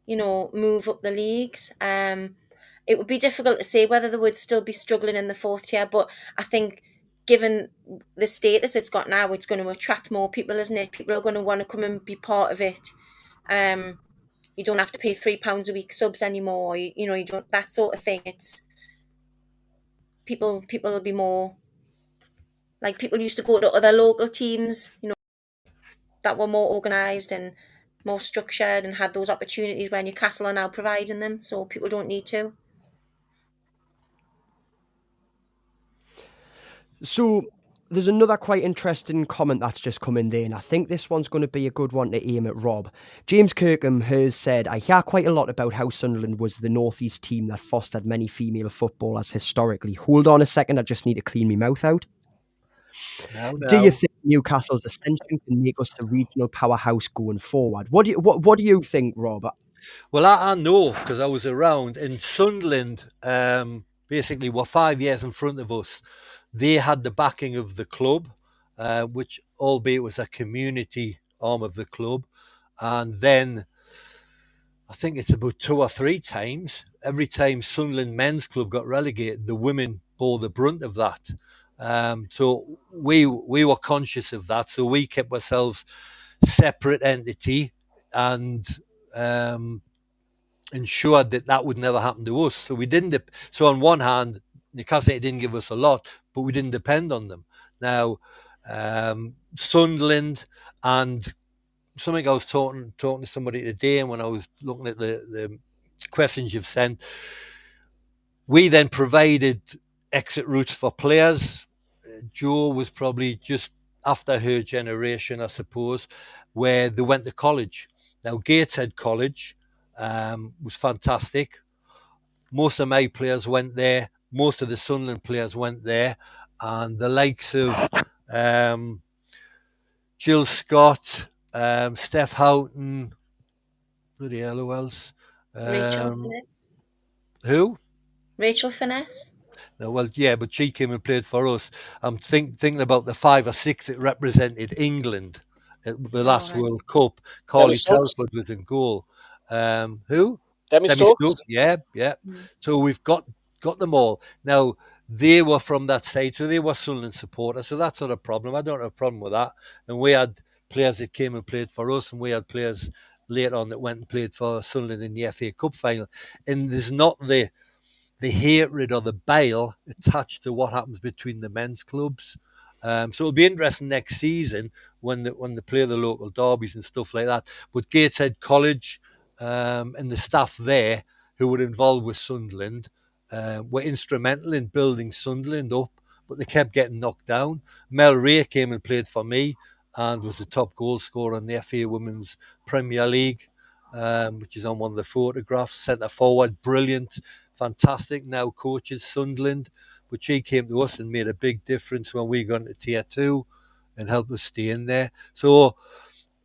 move up the leagues. It would be difficult to say whether they would still be struggling in the fourth tier, but I think given the status it's got now, it's going to attract more people, isn't it? People are going to want to come and be part of it. You don't have to pay £3 a week subs anymore. You don't, that sort of thing. It's people will be more like people used to go to other local teams, that were more organised and more structured and had those opportunities where Newcastle are now providing them, so people don't need to.
So there's another quite interesting comment that's just come in there, and I think this one's going to be a good one to aim at Rob. James Kirkham has said, I hear quite a lot about how Sunderland was the North East team that fostered many female footballers historically. Hold on a second, I just need to clean my mouth out. Do you think Newcastle's ascension can make us the regional powerhouse going forward? What do you think, Rob?
Well, I know because I was around in Sunderland. Basically, were 5 years in front of us. They had the backing of the club, which albeit was a community arm of the club, and then I think it's about 2 or 3 times. Every time Sunderland Men's Club got relegated, the women bore the brunt of that. So we were conscious of that. So we kept ourselves separate entity and ensured that would never happen to us. So we didn't. So on one hand, Newcastle didn't give us a lot, but we didn't depend on them. Now, Sunderland and something I was talking to somebody today, and when I was looking at the questions you've sent, we then provided exit routes for players. Jo was probably just after her generation, I suppose, where they went to college. Now, Gateshead College was fantastic. Most of my players went there. Most of the Sunderland players went there. And the likes of Jill Scott, Steph Houghton, bloody hell, who else?
Rachel Finesse.
Who?
Rachel Finesse.
No, well, yeah, but she came and played for us. I'm thinking about the 5 or 6 that represented England at the last
right.
World Cup. Carly Telford was in goal. Who?
Demi Stokes.
Yeah. So we've got them all. Now, they were from that side, so they were Sunderland supporters, so that's not a problem. I don't have a problem with that. And we had players that came and played for us, and we had players later on that went and played for Sunderland in the FA Cup final. And there's not the hatred or the bile attached to what happens between the men's clubs. So it'll be interesting next season when they play the local derbies and stuff like that. But Gateshead College and the staff there who were involved with Sunderland were instrumental in building Sunderland up, but they kept getting knocked down. Mel Ray came and played for me and was the top goal scorer in the FA Women's Premier League, which is on one of the photographs. Centre forward, brilliant, fantastic, now coaches Sunderland. But she came to us and made a big difference when we got into Tier 2 and helped us stay in there. So,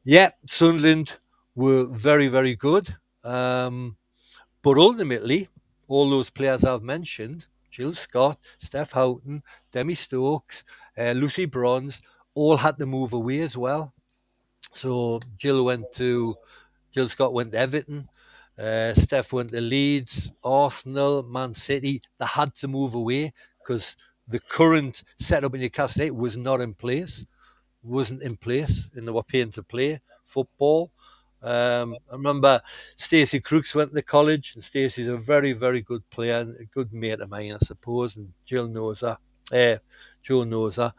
yeah, Sunderland were very, very good. But ultimately, all those players I've mentioned, Jill Scott, Steph Houghton, Demi Stokes, Lucy Bronze, all had to move away as well. So Jill Scott went to Everton, Steph went to Leeds, Arsenal, Man City. They had to move away because the current setup in Newcastle wasn't in place, and they were paying to play football. I remember Stacey Crooks went to college, and Stacey's a very, very good player and a good mate of mine, I suppose, and Jill knows her. Jo knows her.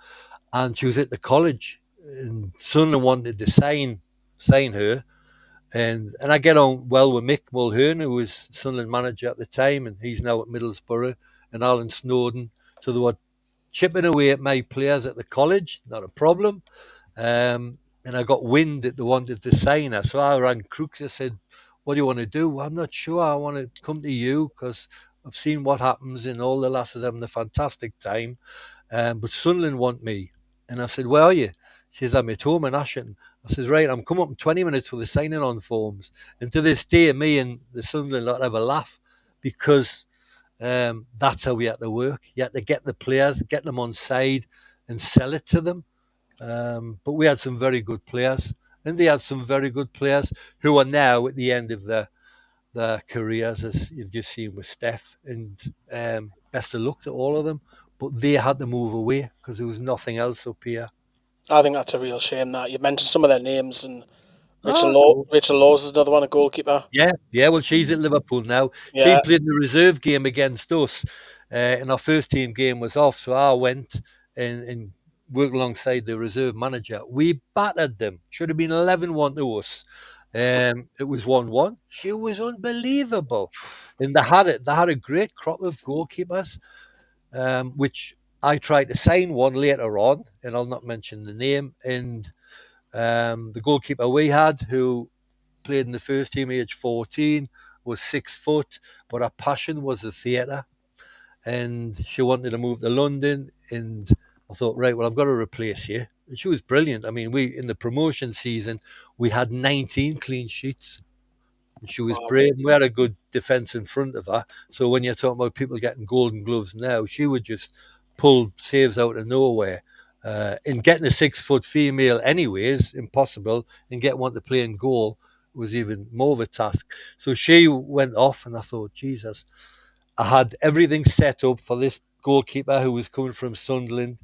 And she was at the college, and Sunderland wanted to sign her, And I get on well with Mick Mulhern, who was Sunderland manager at the time, and he's now at Middlesbrough, and Alan Snowden. So they were chipping away at my players at the college, not a problem. And I got wind that they wanted to sign her. So I rang Crooks. I said, what do you want to do? Well, I'm not sure. I want to come to you because I've seen what happens and all the lasses having a fantastic time. But Sunderland want me. And I said, where are you? She says, I'm at home in Ashton. I says, right, I'm coming up in 20 minutes for the signing on forms. And to this day, me and the Sunderland lot have a laugh because that's how we had to work. You had to get the players, get them on side and sell it to them. But we had some very good players, and they had some very good players who are now at the end of their careers, as you've just seen with Steph. And best of luck to all of them. But they had to move away because there was nothing else up here.
I think that's a real shame that you mentioned some of their names, and
Oh,
Rachel Laws is another one, a goalkeeper.
yeah. Well, she's at Liverpool now. She
Yeah,
played in the reserve game against us, and our first team game was off. So I went and worked alongside the reserve manager. We battered them. Should have been 11-1 to us. It was 1-1. She was unbelievable, and they had it. They had a great crop of goalkeepers, which I tried to sign one later on, and I'll not mention the name. And the goalkeeper we had, who played in the first team age 14, was 6 foot, but her passion was the theatre. And she wanted to move to London. And I thought, right, well, I've got to replace you. And she was brilliant. I mean, in the promotion season, we had 19 clean sheets. And she was
wow.
brave. We had a good defence in front of her. So when you're talking about people getting golden gloves now, she would just pull saves out of nowhere. And getting a 6 foot female, anyways, impossible. And get one to play in goal was even more of a task. So she went off, and I thought, Jesus, I had everything set up for this goalkeeper who was coming from Sunderland.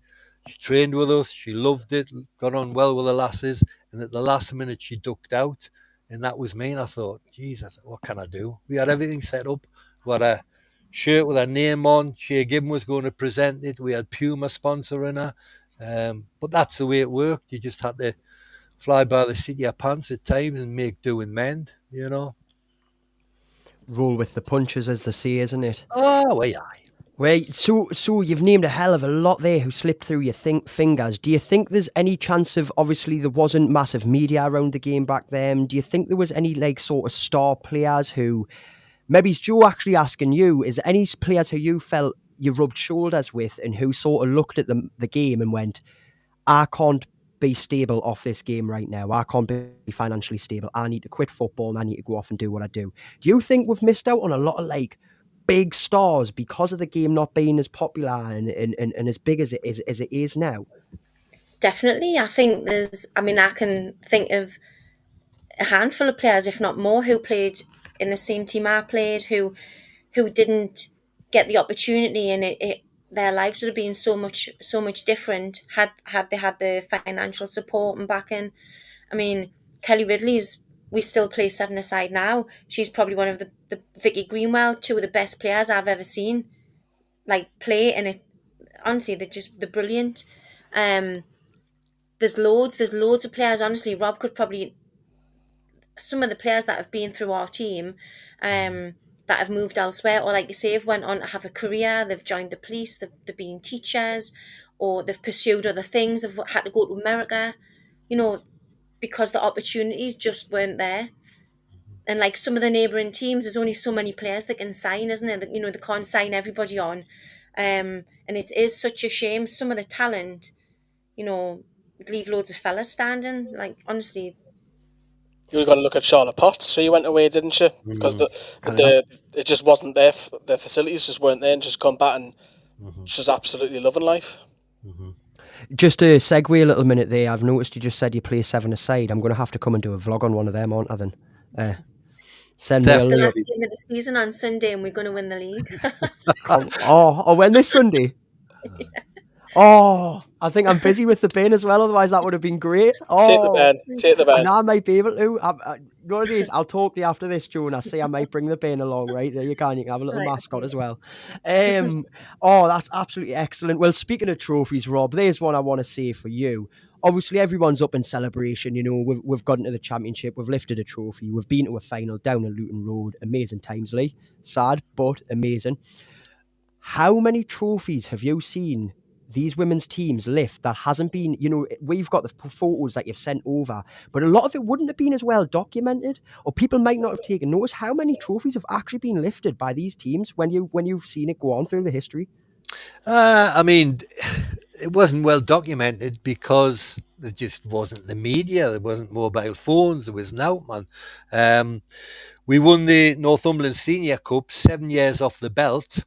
She trained with us. She loved it, got on well with the lasses. And at the last minute, she ducked out. And that was me. And I thought, Jesus, what can I do? We had everything set up. We had a shirt with her name on. Shea Gibbon was going to present it. We had Puma sponsoring her. But that's the way it worked. You just had to fly by the seat of your pants at times and make do and mend, you know.
Roll with the punches, as they say, isn't it?
Oh, aye.
Well, so you've named a hell of a lot there who slipped through your fingers. Do you think there's any chance of, obviously there wasn't massive media around the game back then, do you think there was any like sort of star players who, maybe it's Joe actually asking you, is there any players who you felt you rubbed shoulders with and who sort of looked at the game and went, I can't be stable off this game right now. I can't be financially stable. I need to quit football and I need to go off and do what I do. Do you think we've missed out on a lot of like big stars because of the game not being as popular and as big as it is now?
Definitely. I think I can think of a handful of players, if not more, who played in the same team I played, who didn't get the opportunity, and their lives would have been so much different had they had the financial support and backing. I mean, Kelly Ridley's, we still play 7-a-side now. She's probably one of the Vicky Greenwell, two of the best players I've ever seen like play, and it honestly they're brilliant. There's loads of players. Honestly, Rob could probably, some of the players that have been through our team, that have moved elsewhere, or like you say, have went on to have a career. They've joined the police. They've been teachers, or they've pursued other things. They've had to go to America, because the opportunities just weren't there. And like some of the neighbouring teams, there's only so many players they can sign, isn't there? They can't sign everybody on, and it is such a shame. Some of the talent, leave loads of fellas standing. Like honestly,
You got to look at Charlotte Potts. She went away, didn't she? Because it just wasn't there. The facilities just weren't there, and she's come back and she's absolutely loving life.
Just to segue a little minute there, I've noticed you just said you play 7-a-side. I'm going to have to come and do a vlog on one of them, aren't I then? Send me a
the
link.
last game of the season on Sunday, and we're going to win the league.
When this Sunday? Yeah. Oh, I think I'm busy with the bin as well. Otherwise, that would have been great. Oh,
Take the bin.
And I might be able to. What it is, I'll talk to you after this, Joe, and I say I might bring the bin along. Right there, you can have a little mascot as well. Oh, that's absolutely excellent. Well, speaking of trophies, Rob, there's one I want to say for you. obviously everyone's up in celebration. You know, we've gotten to the championship, we've lifted a trophy, we've been to a final down at Luton Road. Amazing times, Lee. Sad, but amazing. How many trophies have you seen these women's teams lift that hasn't been, you know, we've got the photos that you've sent over, but a lot of it wouldn't have been as well documented, or people might not have taken notice. How many trophies have actually been lifted by these teams when you've seen it go on through the history?
I mean, it wasn't well documented because there just wasn't the media. There wasn't mobile phones. There was no man. We won the Northumberland Senior Cup 7 years off the belt,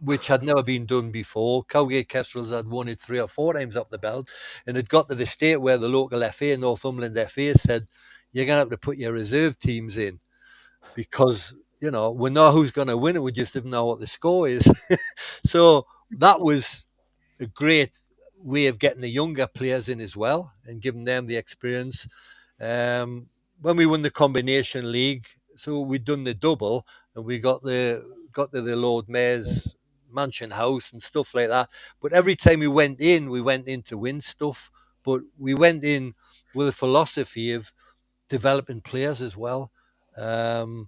which had never been done before. Cowgate Kestrels had won it 3 or 4 times off the belt, and it got to the state where the local FA, Northumberland FA, said, you're going to have to put your reserve teams in because, you know, we know who's going to win it. We just didn't know what the score is. So that was a great way of getting the younger players in as well and giving them the experience. When we won the combination league, so we'd done the double and we got to the Lord Mayor's mansion house and stuff like that. But every time we went in to win stuff. But we went in with a philosophy of developing players as well. And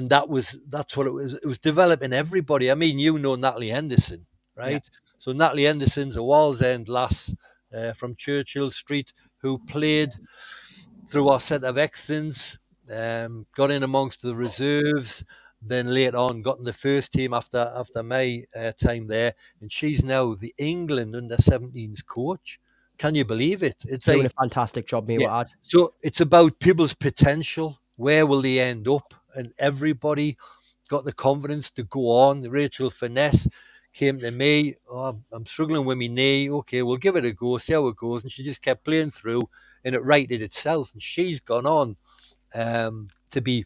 that's what it was. It was developing everybody. I mean, you know Natalie Henderson, right? Yeah. So Natalie Henderson's a Wallsend lass from Churchill Street who played through our set of excellence, got in amongst the reserves, then later on got in the first team after my time there, and she's now the England under-17s coach. Can you believe it? It's
doing a fantastic job, mate. Yeah.
So it's about people's potential. Where will they end up? And everybody got the confidence to go on. Rachel Finesse came to me. Oh, I'm struggling with my knee. Okay, we'll give it a go, see how it goes. And she just kept playing through, and it righted itself. And she's gone on to be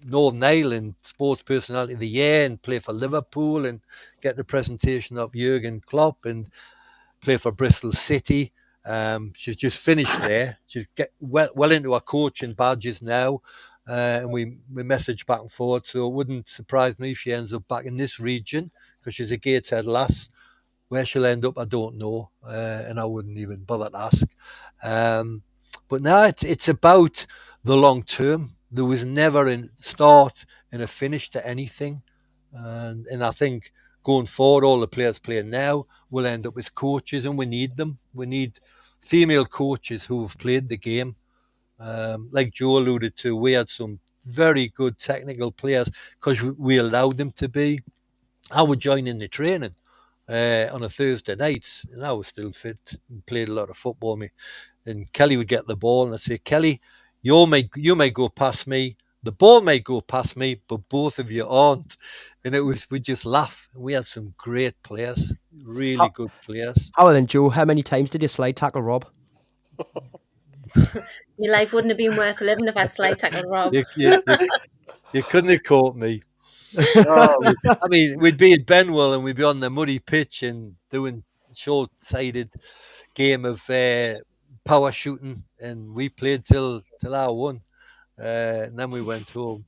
Northern Ireland Sports Personality of the Year and play for Liverpool and get the presentation of Jurgen Klopp and play for Bristol City. She's just finished there. She's well into her coaching badges now. And we message back and forth, so it wouldn't surprise me if she ends up back in this region because she's a Gateshead lass. Where she'll end up, I don't know, and I wouldn't even bother to ask. But now it's about the long term. There was never a start and a finish to anything, and I think going forward, all the players playing now will end up as coaches, and we need them. We need female coaches who have played the game. Like Joe alluded to, we had some very good technical players because we allowed them to be. I would join in the training on a Thursday night, and I was still fit and played a lot of football. And Kelly would get the ball, and I'd say, Kelly, you may go past me, the ball may go past me, but both of you aren't. And we just laugh. We had some great players, really good players.
How then, Joe? How many times did you slide tackle Rob?
Your life wouldn't have been worth living if I'd slide tackle Rob.
You couldn't have caught me. I mean, we'd be at Benwell and we'd be on the muddy pitch and doing short-sighted game of power shooting, and we played till I won, and then we went home.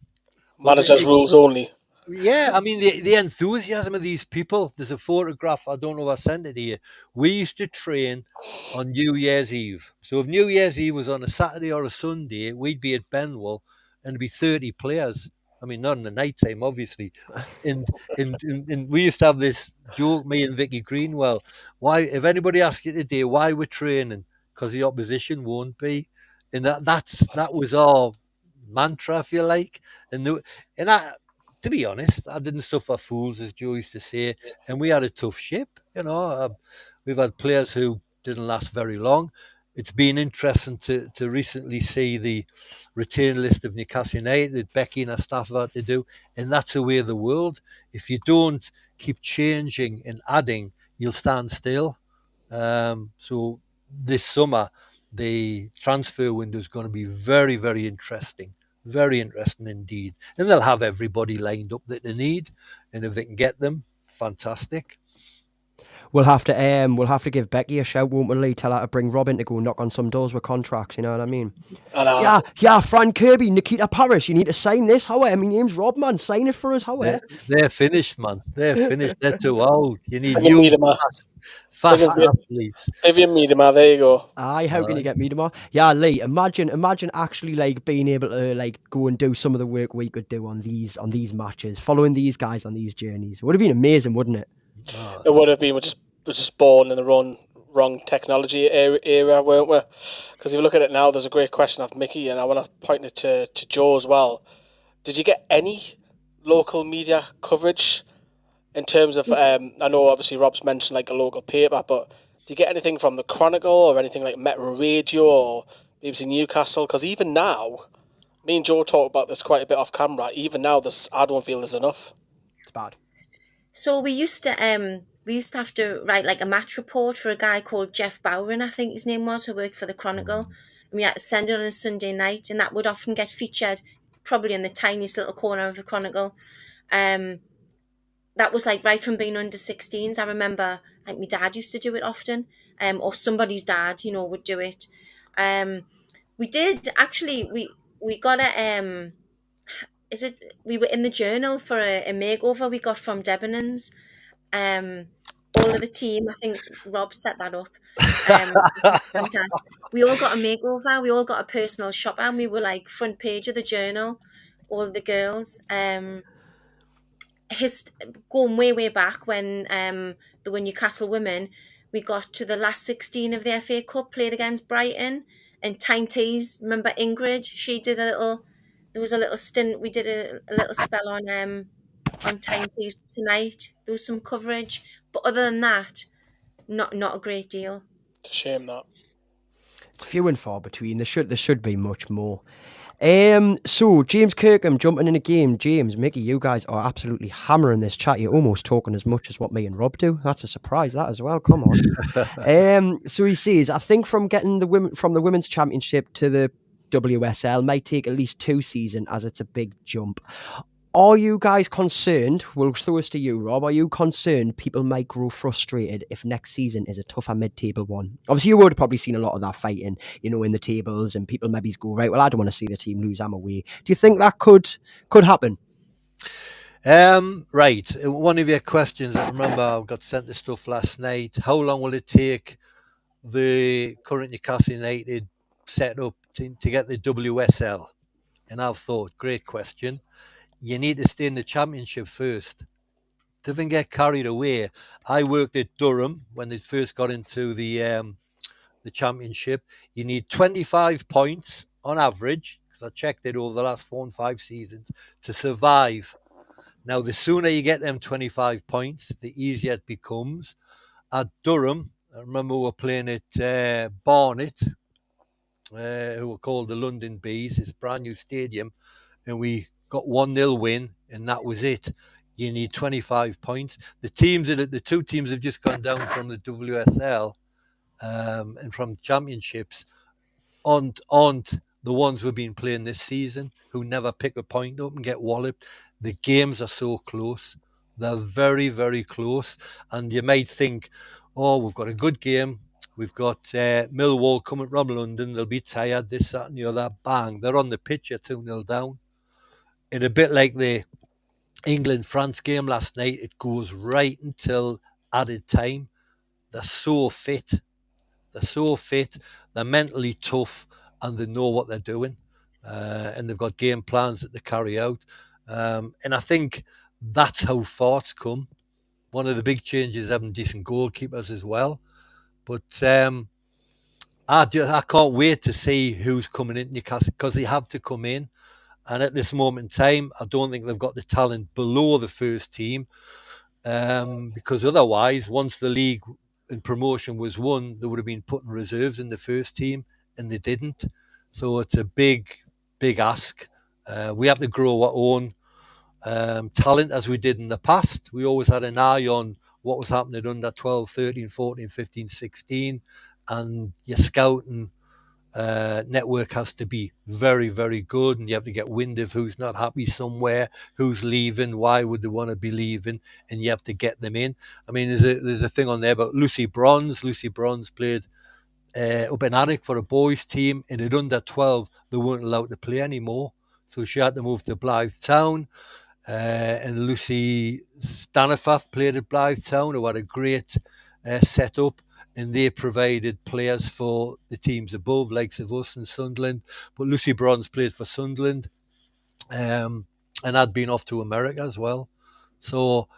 Managers' rules only.
Yeah, I mean, the enthusiasm of these people. There's a photograph, I don't know if I sent it here. We used to train on New Year's Eve. So if New Year's Eve was on a Saturday or a Sunday, we'd be at Benwell and it'd be 30 players. I mean, not in the night time, obviously. And we used to have this joke, me and Vicky Greenwell. Why, if anybody asks you today why we're training, because the opposition won't be. And that was our mantra, if you like. To be honest, I didn't suffer fools, as Joe used to say, and we had a tough ship. You know, we've had players who didn't last very long. It's been interesting to recently see the return list of Newcastle United that Becky and her staff have had to do, and that's the way of the world. If you don't keep changing and adding, you'll stand still. So this summer, the transfer window is going to be very, very interesting. Very interesting indeed. And they'll have everybody lined up that they need. And if they can get them, fantastic.
We'll have to give Becky a shout, won't we, Lee? Tell her to bring Robin to go knock on some doors with contracts, you know what I mean? Yeah, Frank Kirby, Nikita Parrish, you need to sign this. How? My name's Rob, man. Sign it for us, how?
They're finished, man. They're finished. They're too old. You need Fast
Vivian,
athletes.
Vivian Miedema, there you go.
Aye, how can you
Alright.
get me tomorrow? Yeah, Lee. Imagine actually like being able to like go and do some of the work we could do on these matches, following these guys on these journeys. Would have been amazing, wouldn't it?
Oh,
It would have been. We're just born in the wrong technology era, weren't we? Because if you look at it now, there's a great question of Mickey, and I want to point it to Joe as well. Did you get any local media coverage in terms of? I know obviously Rob's mentioned like a local paper, but do you get anything from the Chronicle or anything like Metro Radio or BBC Newcastle? Because even now, me and Joe talk about this quite a bit off camera. Even now, I don't feel there's enough.
It's bad.
So we used to have to write like a match report for a guy called Jeff Bowron, I think his name was, who worked for the Chronicle. And we had to send it on a Sunday night, and that would often get featured probably in the tiniest little corner of the Chronicle. That was like right from being under 16s. I remember like my dad used to do it often, or somebody's dad, would do it. We did actually. We got a we were in the journal for a makeover we got from Debenhams. All of the team, I think Rob set that up. We all got a makeover. We all got a personal shopper, and we were like front page of the journal, all of the girls. Going way back when there were Newcastle Women, we got to the last 16 of the FA Cup, played against Brighton, and Tyne Tees. Remember Ingrid? She did there was a little stint. We did a little spell on Tyne Tees tonight. There was some coverage, but other than that, not a great deal.
It's a shame that.
It's few and far between. There should be much more. So James Kirkham jumping in a game. James, Mickey, you guys are absolutely hammering this chat. You're almost talking as much as what me and Rob do. That's a surprise, that as well. Come on. So he says, I think from getting the women's championship to the WSL might take at least 2 seasons, as it's a big jump. Are you guys concerned? We'll throw us to you, Rob. Are you concerned people might grow frustrated if next season is a tougher mid-table one? Obviously, you would have probably seen a lot of that fighting, in the tables, and people maybe go, right, well, I don't want to see the team lose, I'm away. Do you think that could happen?
Right. One of your questions, I remember I got sent the stuff last night. How long will it take the current Newcastle United set up to get the WSL? And I've thought, great question. You need to stay in the championship first. Don't get carried away. I worked at Durham when they first got into the championship. You need 25 points on average, because I checked it over the last 4 and 5 seasons, to survive. Now, the sooner you get them 25 points, the easier it becomes. At Durham, I remember we were playing at Barnet, who were called the London Bees. It's a brand new stadium, and we got 1-0 win, and that was it. You need 25 points. The 2 teams have just gone down from the WSL and from championships aren't the ones who've been playing this season, who never pick a point up and get walloped. The games are so close. They're very, very close. And you might think, oh, we've got a good game. We've got Millwall coming from London. They'll be tired, this, that, and the other. Bang, they're on the pitch, 2-0 down. And a bit like the England-France game last night, it goes right until added time. They're so fit. They're mentally tough, and they know what they're doing. And they've got game plans that they carry out. And I think that's how far it's come. One of the big changes is having decent goalkeepers as well. But I can't wait to see who's coming in Newcastle, because they have to come in. And at this moment in time, I don't think they've got the talent below the first team, because otherwise, once the league and promotion was won, they would have been putting reserves in the first team, and they didn't. So it's a big, big ask. We have to grow our own talent as we did in the past. We always had an eye on what was happening under 12, 13, 14, 15, 16, and your scouting network has to be very, very good, and you have to get wind of who's not happy somewhere, who's leaving, why would they want to be leaving, and you have to get them in. I mean, there's a thing on there about Lucy Bronze. Lucy Bronze played up in Atkin for a boys team, and at under 12 they weren't allowed to play anymore, so she had to move to Blythe Town. And Lucy Stanifath played at Blythe Town, who had a great set up, and they provided players for the teams above, likes of us and Sunderland. But Lucy Bronze played for Sunderland, and I'd been off to America as well. So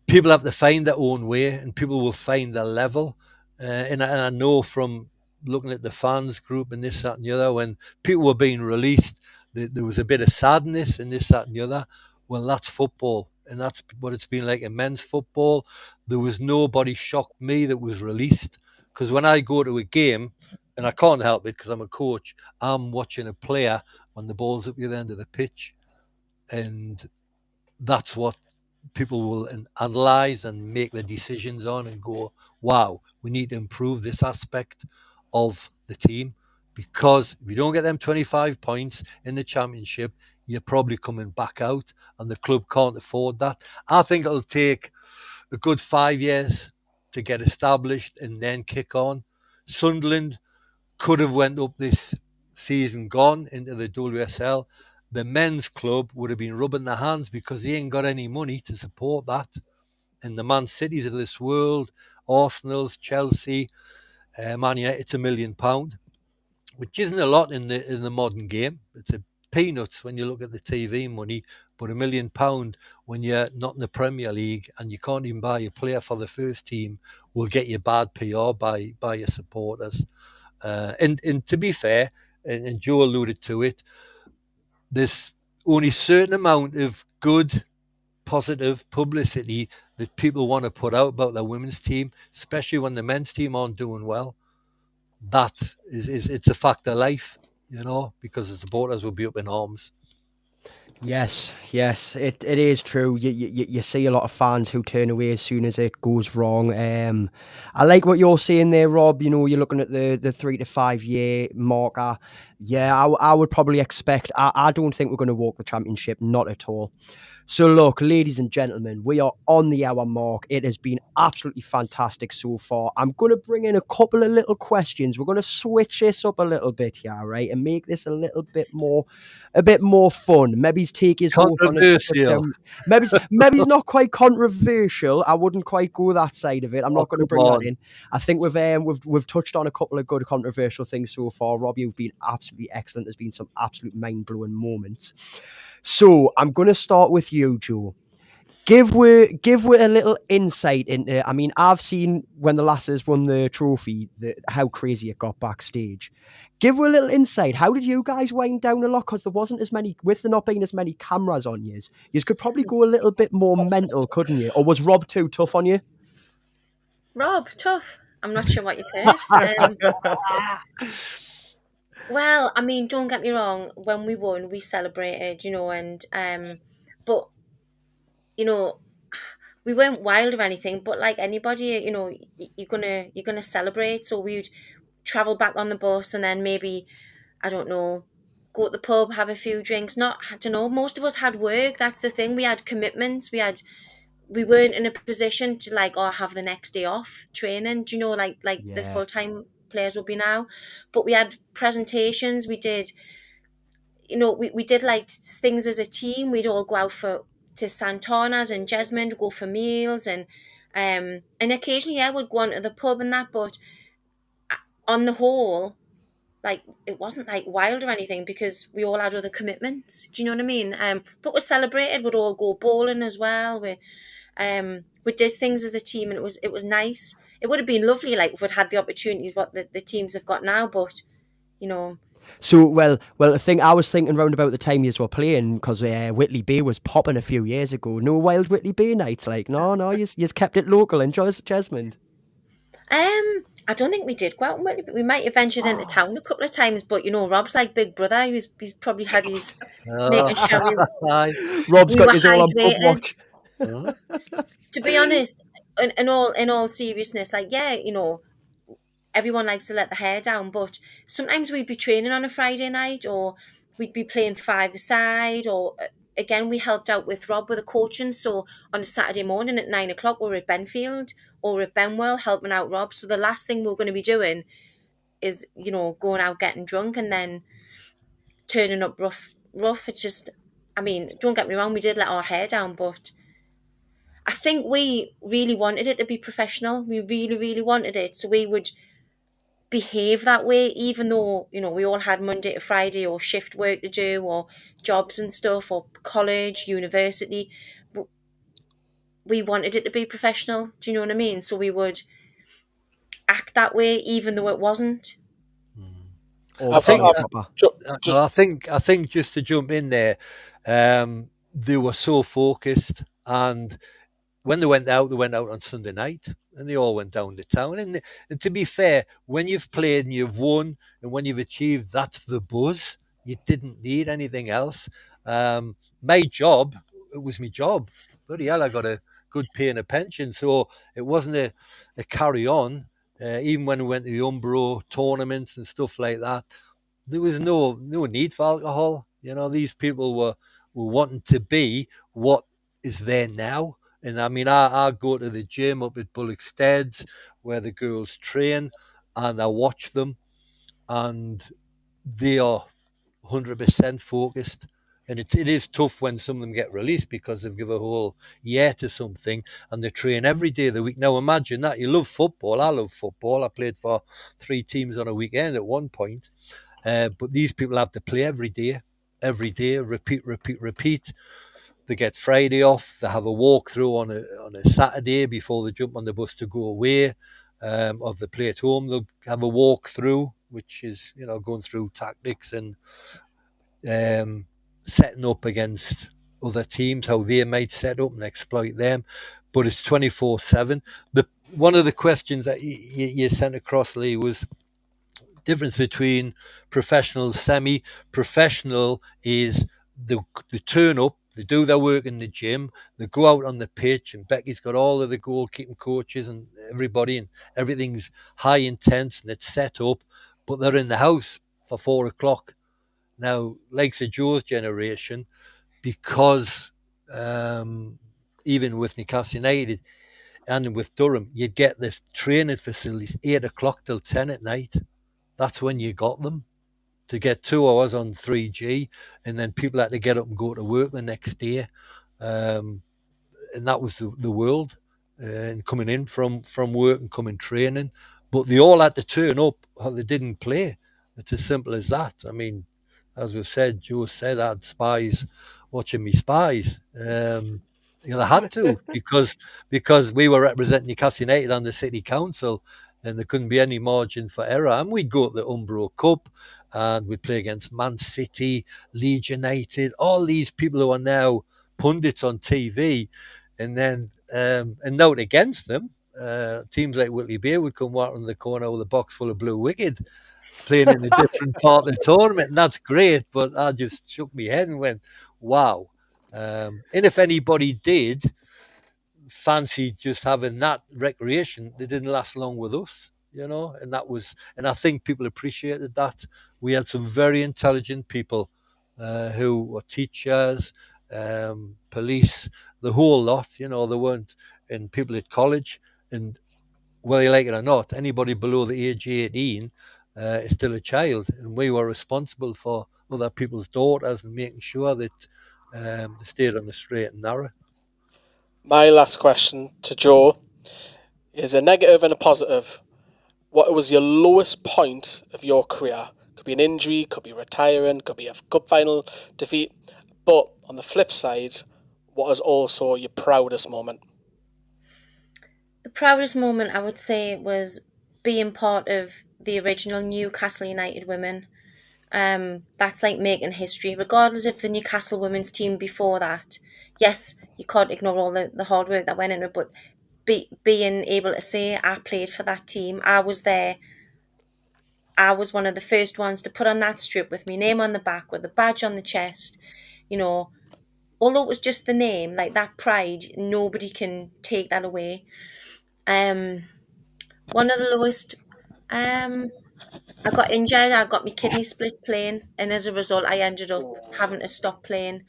people have to find their own way, and people will find their level. And I know from looking at the fans group and this, that, and the other, when people were being released, there was a bit of sadness and this, that, and the other. Well, that's football, and that's what it's been like in men's football. There was nobody shocked me that was released, because when I go to a game, and I can't help it because I'm a coach, I'm watching a player when the ball's at the other end of the pitch, and that's what people will analyze and make their decisions on and go, wow, we need to improve this aspect of the team, because if you don't get them 25 points in the championship, you're probably coming back out, and the club can't afford that. I think it'll take a good 5 years to get established and then kick on. Sunderland could have went up this season gone into the WSL. The men's club would have been rubbing their hands because they ain't got any money to support that. And the Man Cities of this world, Arsenal's, Chelsea, Man United, it's £1 million, which isn't a lot in the modern game. It's a peanuts when you look at the TV money, but £1 million when you're not in the Premier League and you can't even buy a player for the first team will get you bad PR by your supporters. And to be fair, and Joe alluded to it, there's only a certain amount of good, positive publicity that people want to put out about their women's team, especially when the men's team aren't doing well. That is it's a fact of life, because the supporters will be up in arms.
Yes, it is true. You see a lot of fans who turn away as soon as it goes wrong. I like what you're saying there, Rob. You're looking at the 3 to 5 year marker. Yeah, I would probably expect. I don't think we're going to walk the championship, not at all. So look, ladies and gentlemen, we are on the hour mark. It has been absolutely fantastic so far. I'm going to bring in a couple of little questions. We're going to switch this up a little bit here, right, and make this a bit more fun. Maybe take his both on
Controversial.
maybe it's not quite controversial. I wouldn't quite go that side of it. I'm not going to bring that in. I think we've touched on a couple of good controversial things so far. Rob, you've been absolutely excellent. There's been some absolute mind-blowing moments. So I'm going to start with you, Joe. Give we a little insight into. I mean, I've seen when the lasses won the trophy, how crazy it got backstage. Give we a little insight. How did you guys wind down a lot? Because there wasn't as many, with there not being as many cameras on you. You could probably go a little bit more mental, couldn't you? Or was Rob too tough on you?
Rob, tough. I'm not sure what you've heard. Well, I mean, don't get me wrong. When we won, we celebrated, but we weren't wild or anything. But like anybody, you're gonna celebrate. So we'd travel back on the bus, and then maybe, I don't know, go to the pub, have a few drinks. I don't know. Most of us had work. That's the thing. We had commitments. We weren't in a position to have the next day off training. Do you know, like the full time players will be now, but we had presentations. We did, we did like things as a team. We'd all go out to Santana's and Jesmond, go for meals, and occasionally we'd go on to the pub and that. But on the whole, it wasn't wild or anything because we all had other commitments. Do you know what I mean? But we celebrated. We'd all go bowling as well. We did things as a team, and it was nice. It would have been lovely, if we'd had the opportunities what the teams have got now, but
So, well, the thing I was thinking round about the time you were playing, because Whitley Bay was popping a few years ago. No wild Whitley Bay nights, no, you kept it local in Jesmond.
I don't think we did go out, but we might have ventured into town a couple of times. But Rob's like Big Brother. He's probably had his making sure
Rob's got his all on pub watch.
To be honest, in all seriousness, everyone likes to let the hair down, but sometimes we'd be training on a Friday night, or we'd be playing five-a-side, or again, we helped out with Rob with the coaching. So on a Saturday morning at 9 o'clock, we're at Benfield or at Benwell helping out Rob. So the last thing we're going to be doing is, going out getting drunk and then turning up rough. It's just, I mean, don't get me wrong, we did let our hair down, but I think we really wanted it to be professional. We really, really wanted it. So we would behave that way, even though, we all had Monday to Friday or shift work to do or jobs and stuff or college, university. We wanted it to be professional. Do you know what I mean? So we would act that way, even though it wasn't.
All
I think,
very proper.
no, I think just to jump in there, they were so focused, and when they went out on Sunday night, and they all went down to town. And to be fair, when you've played and you've won, and when you've achieved, that's the buzz. You didn't need anything else. My job, it was my job. Bloody hell, I got a good pay and a pension, so it wasn't a carry on. Even when we went to the Umbro tournaments and stuff like that, there was no need for alcohol. These people were wanting to be what is there now. And I mean, I go to the gym up at Bullocksteads where the girls train, and I watch them, and they are 100% focused. And it is tough when some of them get released because they've given a whole year to something and they train every day of the week. Now imagine that. You love football. I love football. I played for 3 teams on a weekend at one point. But these people have to play every day, repeat, repeat, repeat. They get Friday off. They have a walkthrough on a Saturday before they jump on the bus to go away. Or if they play at home, they'll have a walkthrough, which is going through tactics and setting up against other teams, how they might set up and exploit them. But it's 24/7. One of the questions that you sent across, Lee, was difference between professional, semi-professional is they turn up, they do their work in the gym, they go out on the pitch, and Becky's got all of the goalkeeping coaches and everybody, and everything's high intense and it's set up, but they're in the house for 4 o'clock. Now, like Joe's generation, because even with Newcastle United and with Durham, you'd get the training facilities 8 o'clock till 10 at night. That's when you got them. To get 2 hours on 3G, and then people had to get up and go to work the next day. And that was the world. And coming in from work and coming training. But they all had to turn up or they didn't play. It's as simple as that. I mean, as we've said, Joe said, I had spies watching me spies. I had to because we were representing Newcastle United on the city council, and there couldn't be any margin for error. And we'd go to the Umbro Cup, and we'd play against Man City, Leeds United, all these people who are now pundits on TV, and then and note against them, teams like Whitley Bay would come out in the corner with a box full of blue wicked, playing in a different part of the tournament, and that's great. But I just shook my head and went, "Wow!" And if anybody did fancy just having that recreation, they didn't last long with us, and I think people appreciated that. We had some very intelligent people who were teachers, police, the whole lot. They weren't, and people at college, and whether you like it or not, anybody below the age of 18 is still a child, and we were responsible for other people's daughters and making sure that they stayed on the straight and narrow.
My last question to Joe is a negative and a positive. What was your lowest point of your career? Could be an injury, could be retiring, could be a cup final defeat. But on the flip side, what is also your proudest moment?
The proudest moment, I would say, was being part of the original Newcastle United Women. That's like making history, regardless of the Newcastle women's team before that. Yes, you can't ignore all the hard work that went into it, but being able to say I played for that team, I was there. I was one of the first ones to put on that strip with my name on the back, with the badge on the chest. Although it was just the name, like that pride, nobody can take that away. One of the lowest, I got injured. I got my kidney split playing, and as a result, I ended up having to stop playing.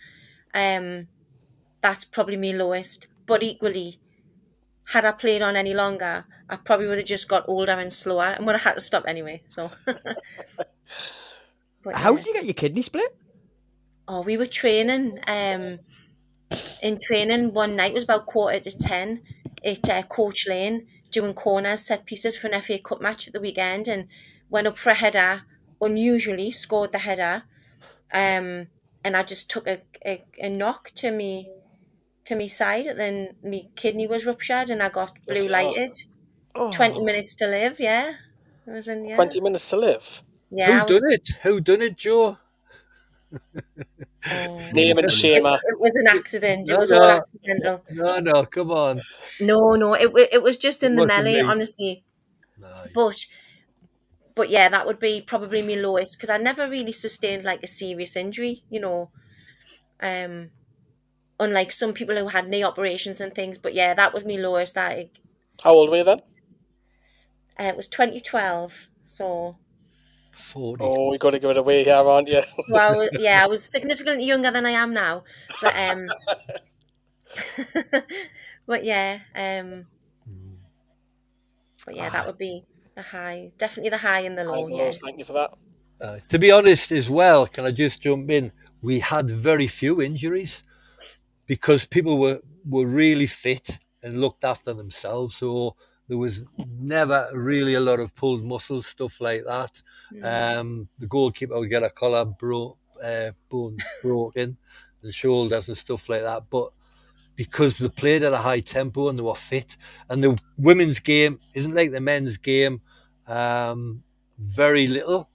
That's probably my lowest. But equally, had I played on any longer, I probably would have just got older and slower and would have had to stop anyway. So,
How did you get your kidney split?
we were training. in training one night. It was about 10:15 at Coach Lane, doing corners, set pieces for an FA Cup match at the weekend, and went up for a header. Unusually scored the header, and I just took a knock to me side, and then my kidney was ruptured, and I got blue lighted. 20 minutes to live. Yeah, I was in. Yeah,
20 minutes to live.
yeah.
Who
I was.
done it? Who done it, Joe?
Name and shamer.
It was an accident. It
No,
was all
no,
accidental.
no. Come on.
No. It was just
It
in the
wasn't
melee,
me.
honestly.
Aye.
But yeah, that would be probably my lowest, because I never really sustained like a serious injury. Unlike some people who had knee operations and things. But yeah, that was my lowest.
How old were you then?
It was 2012. So
40.
Oh, you got to give it away here, aren't you?
I was significantly younger than I am now. But but yeah, that would be the high. Definitely the high and the low. Yeah.
Thank you for that.
To be honest as well, can I just jump in? We had very few injuries because people were really fit and looked after themselves. So there was never really a lot of pulled muscles, stuff like that. The goalkeeper would get a collar bones broken, the shoulders and stuff like that. But because they played at a high tempo and they were fit, and the women's game isn't like the men's game. Very little,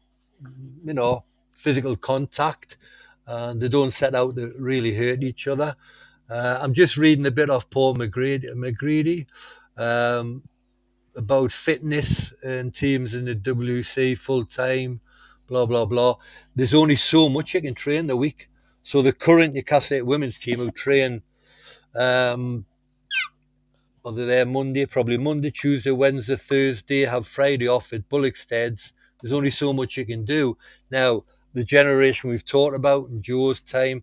physical contact, and they don't set out to really hurt each other. I'm just reading a bit off Paul McGreedy about fitness and teams in the WC full time, blah blah blah. There's only so much you can train a week. So the current Newcastle women's team who train, are they there probably Monday, Tuesday, Wednesday, Thursday, have Friday off at Bullocksteads. There's only so much you can do. Now, the generation we've talked about in Joe's time,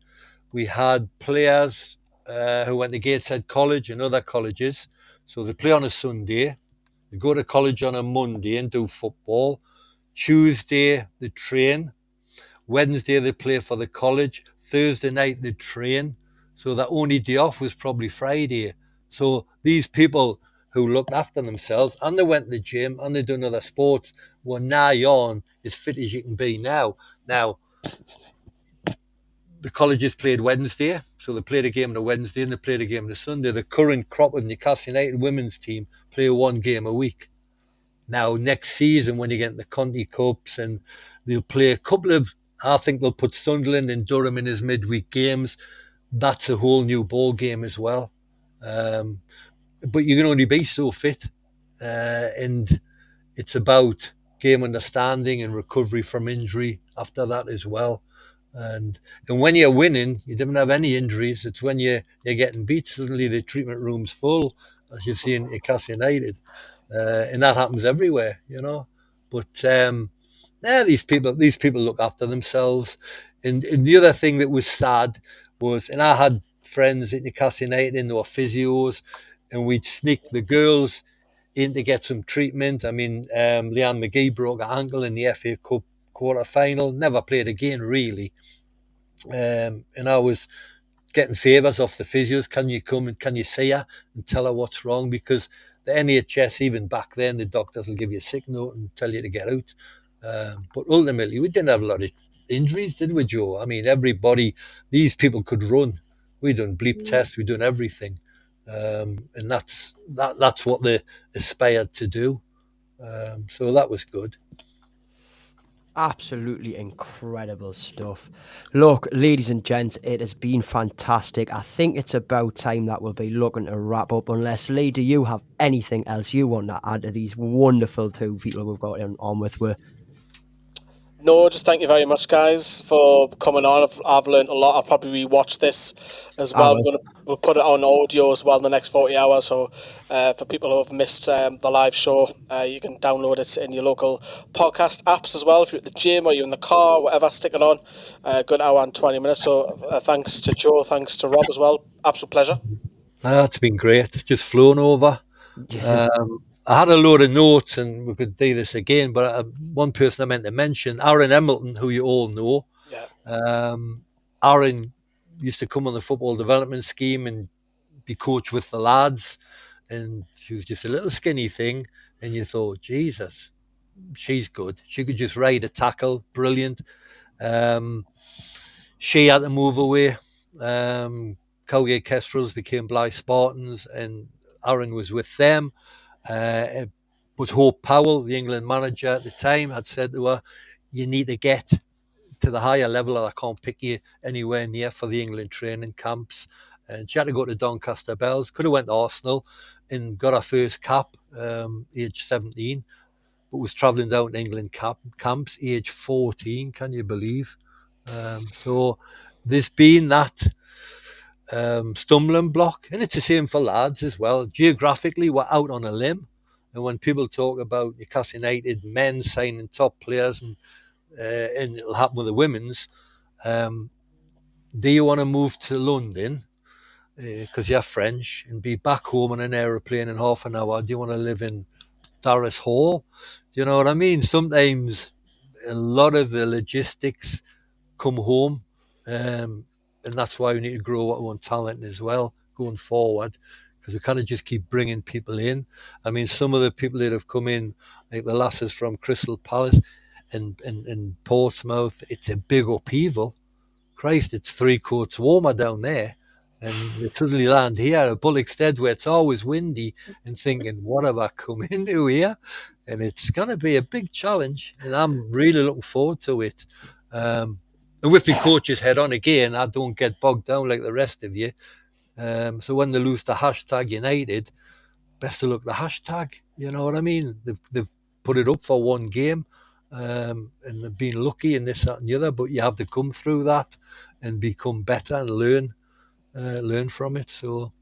we had players who went to Gateshead College and other colleges. So they play on a Sunday, they go to college on a Monday and do football. Tuesday, they train. Wednesday, they play for the college. Thursday night, they train. So that only day off was probably Friday. So these people who looked after themselves and they went to the gym and they done other sports were nigh on as fit as you can be now. Now, the colleges played Wednesday, so they played a game on a Wednesday and they played a game on a Sunday. The current crop of Newcastle United women's team play one game a week. Now, next season, when you get the Conti Cups, and they'll play a couple of, I think they'll put Sunderland and Durham in as midweek games. That's a whole new ball game as well. But you can only be so fit, and it's about game understanding and recovery from injury after that as well. And when you're winning, you don't have any injuries. It's when you're getting beat, suddenly the treatment room's full, as you see in Newcastle United, and that happens everywhere, But these people look after themselves. And the other thing that was sad was, and I had friends at Newcastle United, and they were physios, and we'd sneak the girls in to get some treatment. I mean, Leanne McGee broke her ankle in the FA Cup quarter final, never played again really. And I was getting favours off the physios. Can you come and can you see her and tell her what's wrong? Because the NHS, even back then, the doctors will give you a sick note and tell you to get out. But ultimately, we didn't have a lot of injuries, did we, Joe? I mean, these people could run. We done bleep tests, we done everything. And that's what they aspired to do. So that was good.
Absolutely incredible stuff. Look, ladies and gents, it has been fantastic. I think it's about time that we'll be looking to wrap up, unless, Lee, do you have anything else you want to add to these wonderful two people we've got on with?
No, just thank you very much, guys, for coming on. I've learned a lot. I'll probably rewatch this as well. We'll put it on audio as well in the next 40 hours. So for people who have missed the live show, you can download it in your local podcast apps as well. If you're at the gym or you're in the car, whatever, stick it on. Good hour and 20 minutes. So thanks to Joe, thanks to Rob as well. Absolute pleasure.
It's been great. It's just flown over. Yes. I had a load of notes, and we could do this again, but one person I meant to mention, Aaron Emmilton, who you all know.
Yeah.
Aaron used to come on the football development scheme and be coached with the lads. And she was just a little skinny thing. And you thought, Jesus, she's good. She could just ride a tackle. Brilliant. She had to move away. Cowgate Kestrels became Blythe Spartans, and Aaron was with them. But Hope Powell, the England manager at the time, had said to her, you need to get to the higher level, or I can't pick you anywhere near for the England training camps. And she had to go to Doncaster Bells. Could have went to Arsenal and got her first cap, age 17, but was travelling down to England camps, age 14. Can you believe? So there's been that stumbling block, and it's the same for lads as well. Geographically, we're out on a limb, and when people talk about Newcastle United men signing top players, and it'll happen with the women's, do you want to move to London because you're French and be back home on an aeroplane in half an hour? Do you want to live in Darras Hall? Do you know what I mean? Sometimes a lot of the logistics come home, and that's why we need to grow our own talent as well going forward, because we kind of just keep bringing people in. I mean, some of the people that have come in, like the lasses from Crystal Palace and Portsmouth, it's a big upheaval. Christ, it's 3 coats warmer down there, and they suddenly land here at Bullockstead where it's always windy, and thinking, what have I come into here? And it's going to be a big challenge, and I'm really looking forward to it. And with my coach's head on again, I don't get bogged down like the rest of you. So when they lose the hashtag United, best of luck the hashtag. You know what I mean? They've put it up for one game, and they've been lucky in this, that, and the other. But you have to come through that and become better and learn from it. So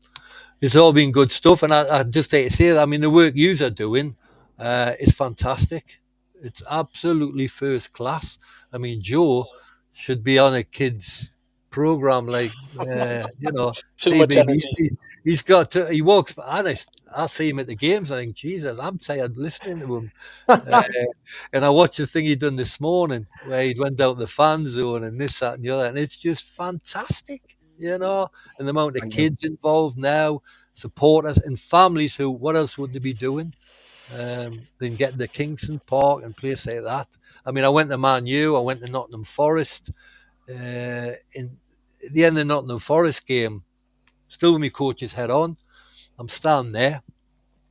it's all been good stuff. And I just hate to say that. I mean, the work you are doing is fantastic. It's absolutely first class. I mean, Jo should be on a kids program like
Too much
CBBC.
energy.
He walks honest. I see him at the games. I think, Jesus, I'm tired listening to him. And I watched the thing he done this morning where he went out the fan zone and this, that, and the other, and it's just fantastic, and the amount of kids involved now, supporters and families who, what else would they be doing than getting to Kingston Park and place like that? I mean, I went to Man U, I went to Nottingham Forest. In the end of the Nottingham Forest game, still with my coach's head on, I'm standing there.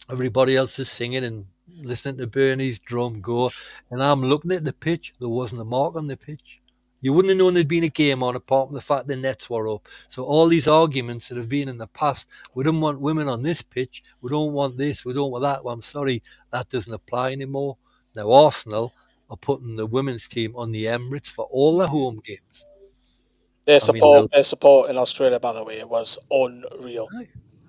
Everybody else is singing and listening to Bernie's drum go, and I'm looking at the pitch. There wasn't a mark on the pitch. You wouldn't have known there'd been a game on, apart from the fact the nets were up. So all these arguments that have been in the past, we don't want women on this pitch, we don't want this, we don't want that. Well, I'm sorry, that doesn't apply anymore. Now Arsenal are putting the women's team on the Emirates for all their home games.
Their support in Australia, by the way, it was unreal.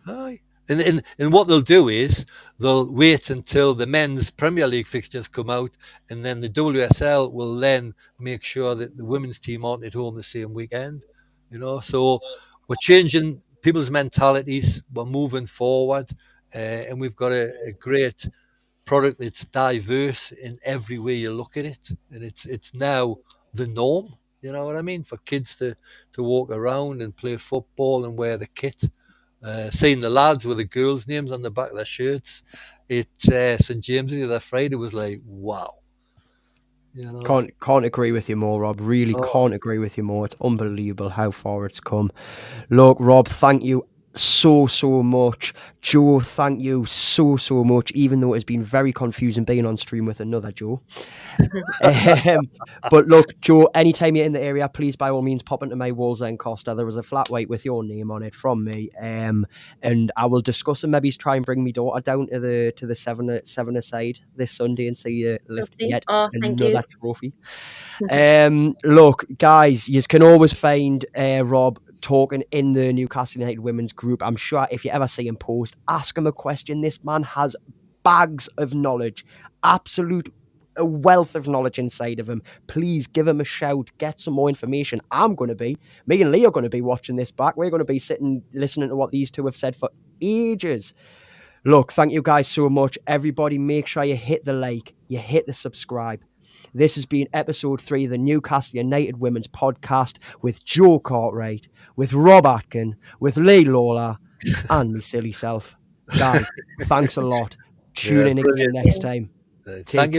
Aye. And what they'll do is they'll wait until the men's Premier League fixtures come out, and then the WSL will then make sure that the women's team aren't at home the same weekend. So we're changing people's mentalities. We're moving forward, and we've got a great product that's diverse in every way you look at it, and it's now the norm. You know what I mean? For kids to walk around and play football and wear the kit. Seeing the lads with the girls' names on the back of their shirts at St James's the other Friday was like, wow.
Can't agree with you more, Rob. Really can't agree with you more. It's unbelievable how far it's come. Look, Rob, thank you so much. Jo, thank you so much, even though it's been very confusing being on stream with another Jo. But look, Jo, anytime you're in the area, please by all means pop into my Wallsend Costa. There is a flat white with your name on it from me, and I will discuss and maybe try and bring my daughter down to the seven-a-side this Sunday and see you lift yet another trophy. Look, guys, you can always find Rob talking in the Newcastle United women's group. I'm sure if you ever see him post, ask him a question. This man has bags of knowledge, absolute a wealth of knowledge inside of him. Please give him a shout, get some more information. Me and Lee are going to be watching this back. We're going to be sitting listening to what these two have said for ages. Look, thank you guys so much. Everybody, make sure you hit the like, you hit the subscribe. This has been episode 3 of the Newcastle United Women's Podcast with Jo Cartwright, with Rob Atkin, with Lee Lawler, and me silly self. Guys, thanks a lot. Tune in again next time.
Thank you.